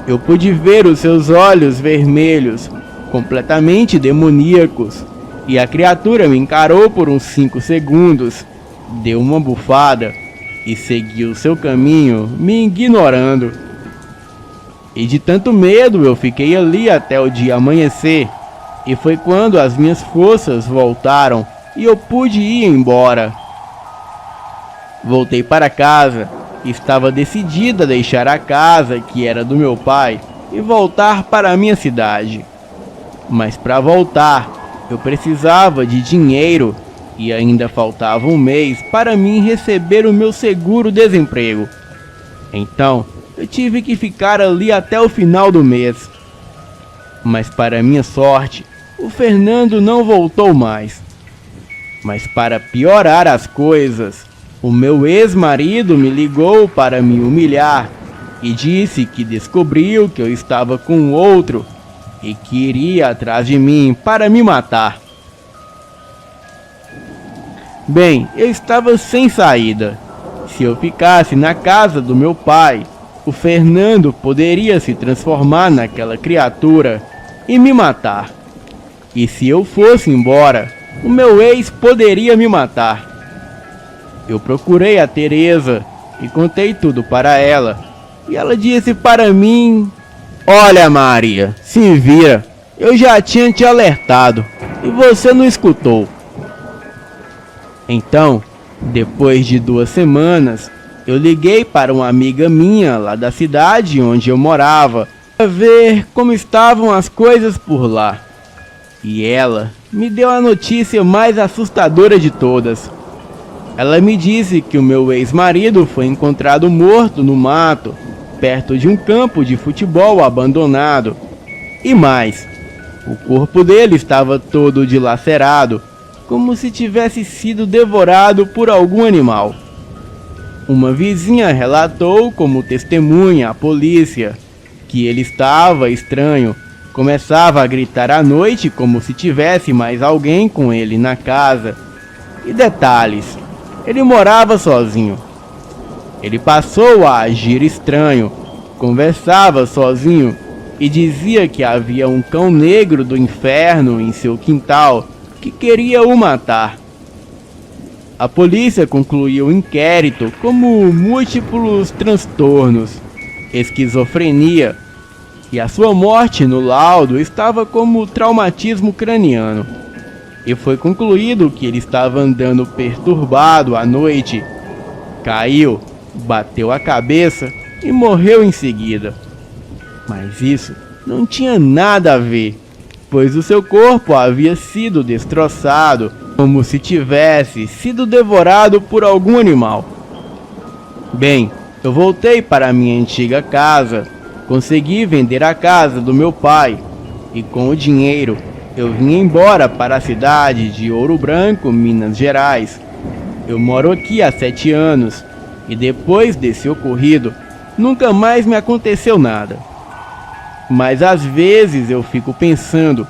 eu pude ver os seus olhos vermelhos, completamente demoníacos, e a criatura me encarou por uns 5 segundos, deu uma bufada e seguiu seu caminho, me ignorando. E de tanto medo eu fiquei ali até o dia amanhecer, e foi quando as minhas forças voltaram e eu pude ir embora. Voltei para casa. Estava decidida a deixar a casa, que era do meu pai, e voltar para a minha cidade. Mas para voltar, eu precisava de dinheiro e ainda faltava um mês para mim receber o meu seguro-desemprego. Então, eu tive que ficar ali até o final do mês. Mas para minha sorte, o Fernando não voltou mais. Mas para piorar as coisas, o meu ex-marido me ligou para me humilhar e disse que descobriu que eu estava com outro e que iria atrás de mim para me matar. Bem, eu estava sem saída. Se eu ficasse na casa do meu pai, o Fernando poderia se transformar naquela criatura e me matar. E se eu fosse embora, o meu ex poderia me matar. Eu procurei a Teresa e contei tudo para ela. E ela disse para mim: "Olha, Maria, se vira. Eu já tinha te alertado e você não escutou." Então, depois de 2 semanas, eu liguei para uma amiga minha lá da cidade onde eu morava para ver como estavam as coisas por lá. E ela me deu a notícia mais assustadora de todas. Ela me disse que o meu ex-marido foi encontrado morto no mato, perto de um campo de futebol abandonado. E mais, o corpo dele estava todo dilacerado, como se tivesse sido devorado por algum animal. Uma vizinha relatou como testemunha à polícia que ele estava estranho, começava a gritar à noite como se tivesse mais alguém com ele na casa. E detalhes, ele morava sozinho. Ele passou a agir estranho, conversava sozinho e dizia que havia um cão negro do inferno em seu quintal que queria o matar. A polícia concluiu o inquérito como múltiplos transtornos, esquizofrenia, e a sua morte no laudo estava como traumatismo craniano. E foi concluído que ele estava andando perturbado à noite, caiu, bateu a cabeça e morreu em seguida. Mas isso não tinha nada a ver, pois o seu corpo havia sido destroçado, como se tivesse sido devorado por algum animal. Bem, eu voltei para minha antiga casa, consegui vender a casa do meu pai, e com o dinheiro eu vim embora para a cidade de Ouro Branco, Minas Gerais. Eu moro aqui há 7 anos, e depois desse ocorrido, nunca mais me aconteceu nada. Mas às vezes eu fico pensando,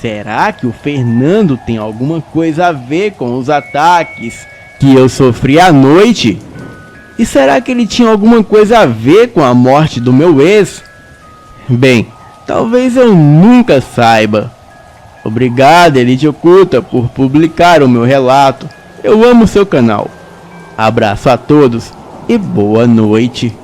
será que o Fernando tem alguma coisa a ver com os ataques que eu sofri à noite? E será que ele tinha alguma coisa a ver com a morte do meu ex? Bem, talvez eu nunca saiba. Obrigado, Elite Oculta, por publicar o meu relato. Eu amo seu canal. Abraço a todos e boa noite.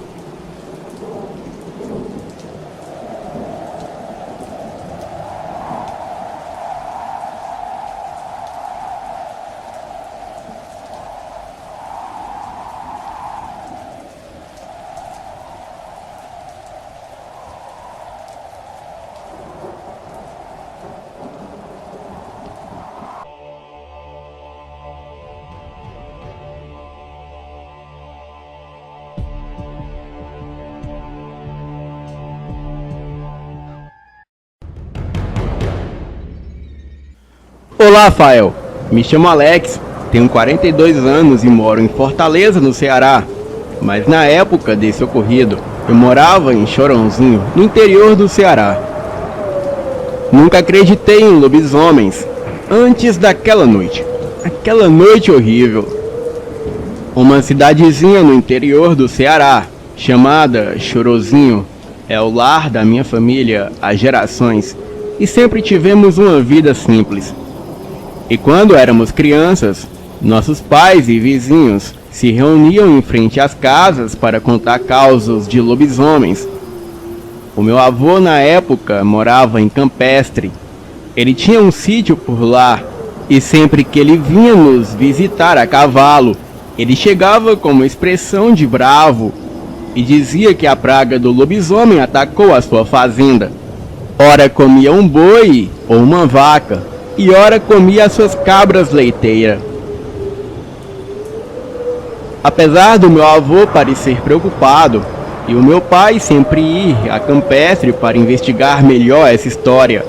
Olá, Fael. Me chamo Alex, tenho 42 anos e moro em Fortaleza, no Ceará. Mas na época desse ocorrido, eu morava em Chorãozinho, no interior do Ceará. Nunca acreditei em lobisomens antes daquela noite. Aquela noite horrível. Uma cidadezinha no interior do Ceará, chamada Chorozinho, é o lar da minha família há gerações e sempre tivemos uma vida simples. E quando éramos crianças, nossos pais e vizinhos se reuniam em frente às casas para contar causos de lobisomens. O meu avô na época morava em Campestre. Ele tinha um sítio por lá e sempre que ele vinha nos visitar a cavalo, ele chegava com uma expressão de bravo e dizia que a praga do lobisomem atacou a sua fazenda. Ora comia um boi ou uma vaca, e ora comia as suas cabras leiteiras. Apesar do meu avô parecer preocupado, e o meu pai sempre ir a Campestre para investigar melhor essa história,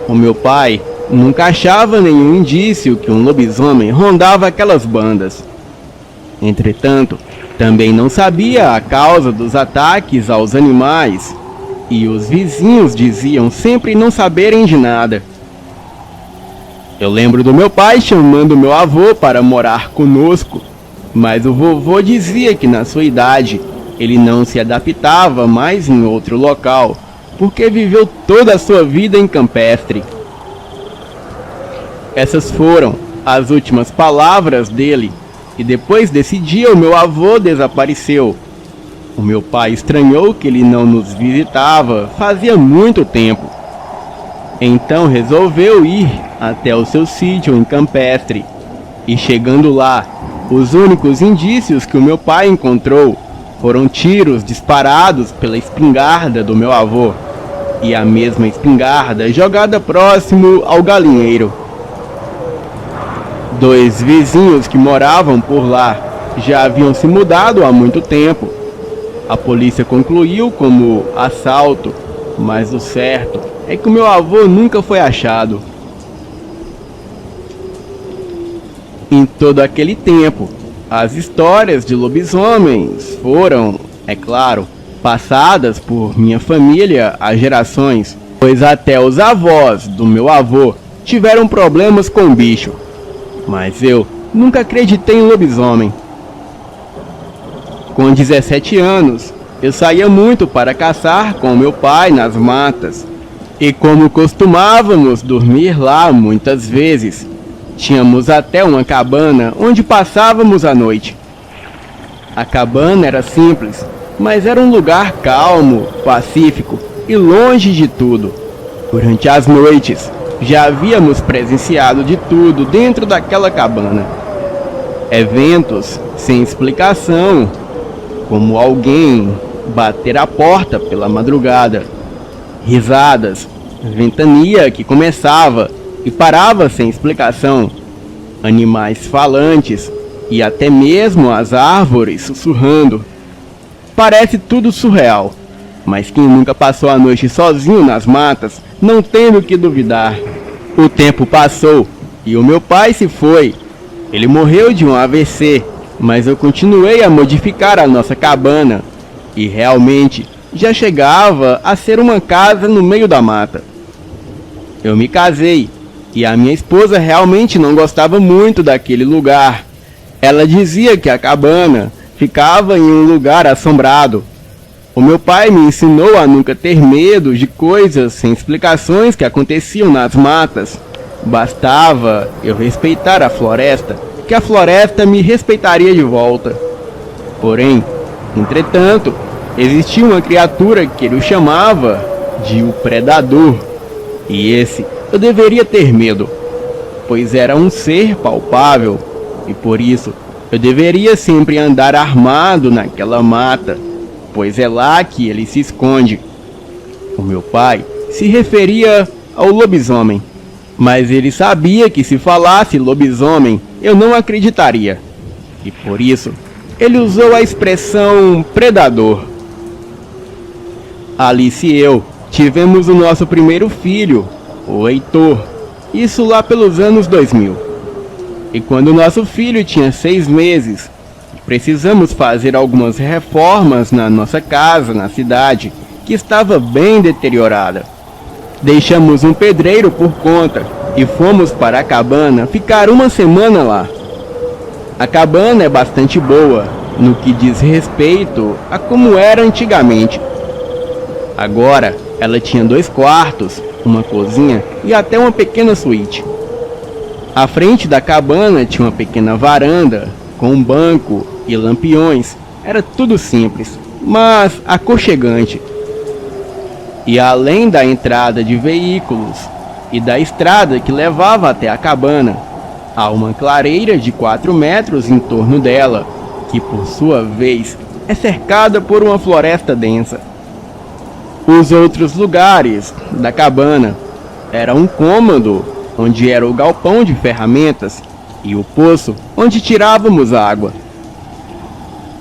o meu pai nunca achava nenhum indício que um lobisomem rondava aquelas bandas. Entretanto, também não sabia a causa dos ataques aos animais, e os vizinhos diziam sempre não saberem de nada. Eu lembro do meu pai chamando meu avô para morar conosco, mas o vovô dizia que na sua idade ele não se adaptava mais em outro local, porque viveu toda a sua vida em Campestre. Essas foram as últimas palavras dele, e depois desse dia o meu avô desapareceu. O meu pai estranhou que ele não nos visitava fazia muito tempo. Então resolveu ir até o seu sítio em Campestre. E chegando lá, os únicos indícios que o meu pai encontrou foram tiros disparados pela espingarda do meu avô, e a mesma espingarda jogada próximo ao galinheiro. Dois vizinhos que moravam por lá já haviam se mudado há muito tempo. A polícia concluiu como assalto, mas o certo é que o meu avô nunca foi achado. Em todo aquele tempo, as histórias de lobisomens foram, é claro, passadas por minha família há gerações, pois até os avós do meu avô tiveram problemas com o bicho. Mas eu nunca acreditei em lobisomem. Com 17 anos, eu saía muito para caçar com meu pai nas matas. E como costumávamos dormir lá muitas vezes, tínhamos até uma cabana onde passávamos a noite. A cabana era simples, mas era um lugar calmo, pacífico e longe de tudo. Durante as noites, já havíamos presenciado de tudo dentro daquela cabana. Eventos sem explicação, como alguém bater a porta pela madrugada, risadas, ventania que começava e parava sem explicação, animais falantes e até mesmo as árvores sussurrando. Parece tudo surreal, mas quem nunca passou a noite sozinho nas matas não tem do que duvidar. O tempo passou e o meu pai se foi. Ele morreu de um AVC, mas eu continuei a modificar a nossa cabana e realmente já chegava a ser uma casa no meio da mata. Eu me casei e a minha esposa realmente não gostava muito daquele lugar. Ela dizia que a cabana ficava em um lugar assombrado. O meu pai me ensinou a nunca ter medo de coisas sem explicações que aconteciam nas matas. Bastava eu respeitar a floresta, que a floresta me respeitaria de volta. Porém, entretanto, existia uma criatura que ele chamava de o Predador. E esse eu deveria ter medo, pois era um ser palpável, e por isso eu deveria sempre andar armado naquela mata, pois é lá que ele se esconde. O meu pai se referia ao lobisomem, mas ele sabia que se falasse lobisomem eu não acreditaria, e por isso ele usou a expressão predador. Alice e eu tivemos o nosso primeiro filho, o Heitor, isso lá pelos anos 2000. E quando nosso filho tinha 6 meses, precisamos fazer algumas reformas na nossa casa na cidade, que estava bem deteriorada. Deixamos um pedreiro por conta e fomos para a cabana ficar uma semana lá. A cabana é bastante boa no que diz respeito a como era antigamente. Agora ela tinha 2 quartos, uma cozinha e até uma pequena suíte. À frente da cabana tinha uma pequena varanda com um banco e lampiões. Era tudo simples, mas aconchegante. E além da entrada de veículos e da estrada que levava até a cabana, há uma clareira de 4 metros em torno dela, que por sua vez é cercada por uma floresta densa. Os outros lugares da cabana eram um cômodo onde era o galpão de ferramentas e o poço onde tirávamos água.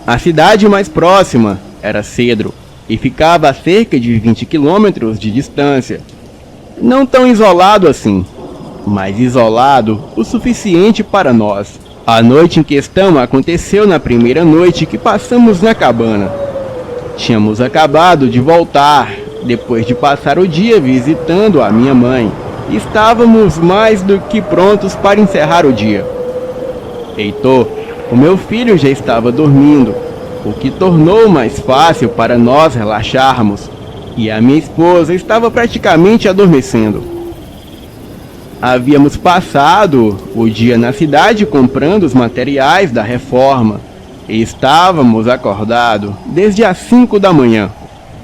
A cidade mais próxima era Cedro e ficava a cerca de 20 quilômetros de distância. Não tão isolado assim, mas isolado o suficiente para nós. A noite em questão aconteceu na primeira noite que passamos na cabana. Tínhamos acabado de voltar, depois de passar o dia visitando a minha mãe. Estávamos mais do que prontos para encerrar o dia. Heitor, o meu filho, já estava dormindo, o que tornou mais fácil para nós relaxarmos, e a minha esposa estava praticamente adormecendo. Havíamos passado o dia na cidade comprando os materiais da reforma, e estávamos acordados desde as 5 da manhã.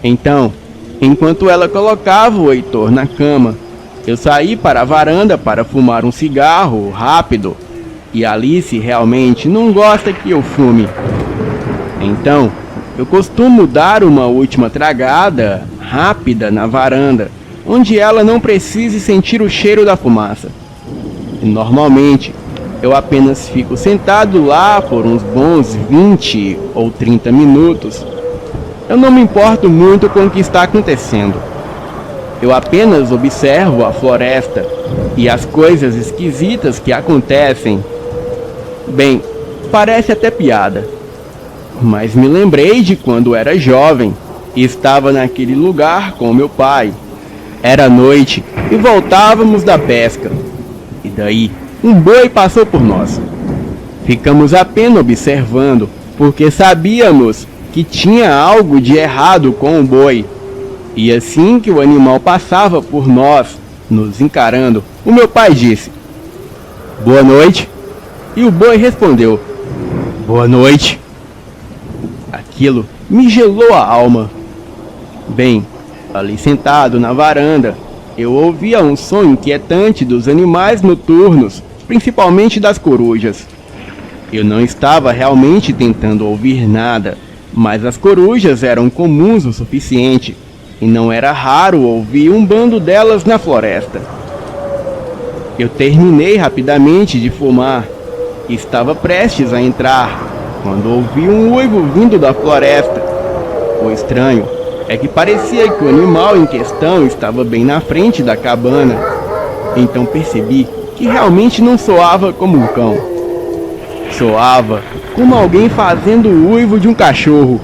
Então, enquanto ela colocava o Heitor na cama, eu saí para a varanda para fumar um cigarro rápido, e Alice realmente não gosta que eu fume. Então, eu costumo dar uma última tragada rápida na varanda, onde ela não precise sentir o cheiro da fumaça. E normalmente, eu apenas fico sentado lá por uns bons 20 ou 30 minutos. Eu não me importo muito com o que está acontecendo. Eu apenas observo a floresta e as coisas esquisitas que acontecem. Bem, parece até piada, mas me lembrei de quando era jovem e estava naquele lugar com meu pai. Era noite e voltávamos da pesca. E daí, um boi passou por nós. Ficamos apenas observando, porque sabíamos que tinha algo de errado com o boi. E assim que o animal passava por nós, nos encarando, o meu pai disse: "Boa noite." E o boi respondeu: "Boa noite." Aquilo me gelou a alma. Bem, ali sentado na varanda, eu ouvia um som inquietante dos animais noturnos, principalmente das corujas. Eu não estava realmente tentando ouvir nada, mas as corujas eram comuns o suficiente, e não era raro ouvir um bando delas na floresta. Eu terminei rapidamente de fumar e estava prestes a entrar, quando ouvi um uivo vindo da floresta. O estranho é que parecia que o animal em questão estava bem na frente da cabana. Então percebi que realmente não soava como um cão. Soava como alguém fazendo o uivo de um cachorro.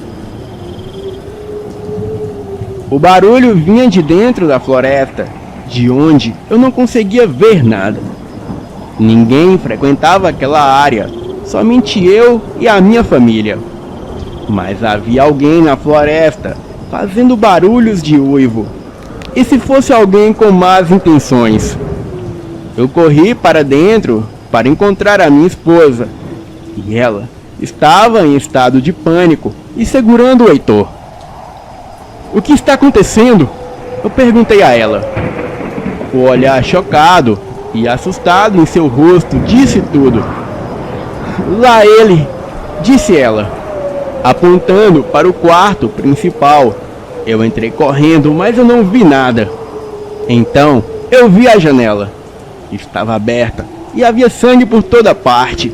O barulho vinha de dentro da floresta, de onde eu não conseguia ver nada. Ninguém frequentava aquela área, somente eu e a minha família. Mas havia alguém na floresta, fazendo barulhos de uivo. E se fosse alguém com más intenções? Eu corri para dentro para encontrar a minha esposa, e ela estava em estado de pânico e segurando o Heitor. "O que está acontecendo?" eu perguntei a ela. O olhar chocado e assustado em seu rosto disse tudo. "Lá ele!" disse ela, apontando para o quarto principal. Eu entrei correndo, mas eu não vi nada. Então eu vi a janela. Estava aberta e havia sangue por toda parte.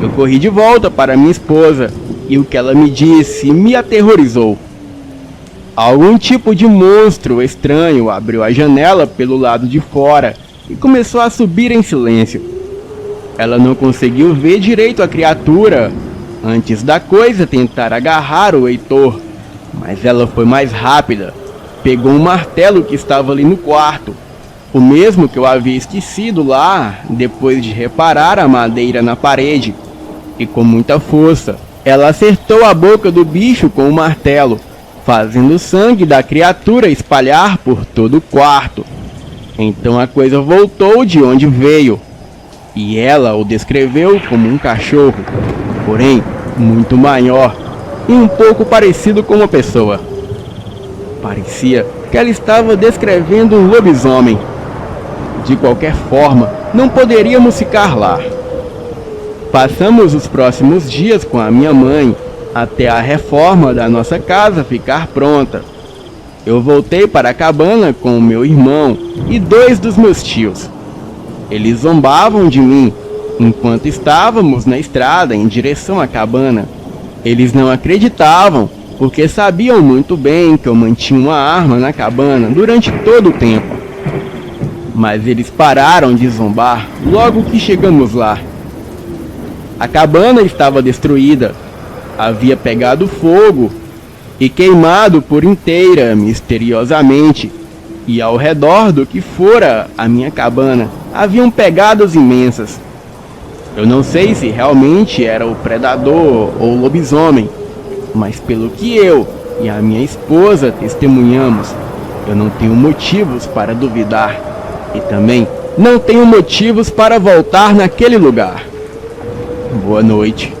Eu corri de volta para minha esposa e o que ela me disse me aterrorizou. Algum tipo de monstro estranho abriu a janela pelo lado de fora e começou a subir em silêncio. Ela não conseguiu ver direito a criatura antes da coisa tentar agarrar o Heitor, mas ela foi mais rápida. Pegou um martelo que estava ali no quarto, o mesmo que eu havia esquecido lá depois de reparar a madeira na parede, e com muita força ela acertou a boca do bicho com o martelo, fazendo o sangue da criatura espalhar por todo o quarto. Então a coisa voltou de onde veio, e ela o descreveu como um cachorro, porém muito maior e um pouco parecido com uma pessoa. Parecia que ela estava descrevendo um lobisomem. De qualquer forma, não poderíamos ficar lá. Passamos os próximos dias com a minha mãe, até a reforma da nossa casa ficar pronta. Eu voltei para a cabana com o meu irmão e 2 dos meus tios. Eles zombavam de mim enquanto estávamos na estrada em direção à cabana. Eles não acreditavam, porque sabiam muito bem que eu mantinha uma arma na cabana durante todo o tempo. Mas eles pararam de zombar logo que chegamos lá. A cabana estava destruída, havia pegado fogo e queimado por inteira misteriosamente, e ao redor do que fora a minha cabana haviam pegadas imensas. Eu não sei se realmente era o predador ou o lobisomem, mas pelo que eu e a minha esposa testemunhamos, eu não tenho motivos para duvidar, e também não tenho motivos para voltar naquele lugar. Boa noite.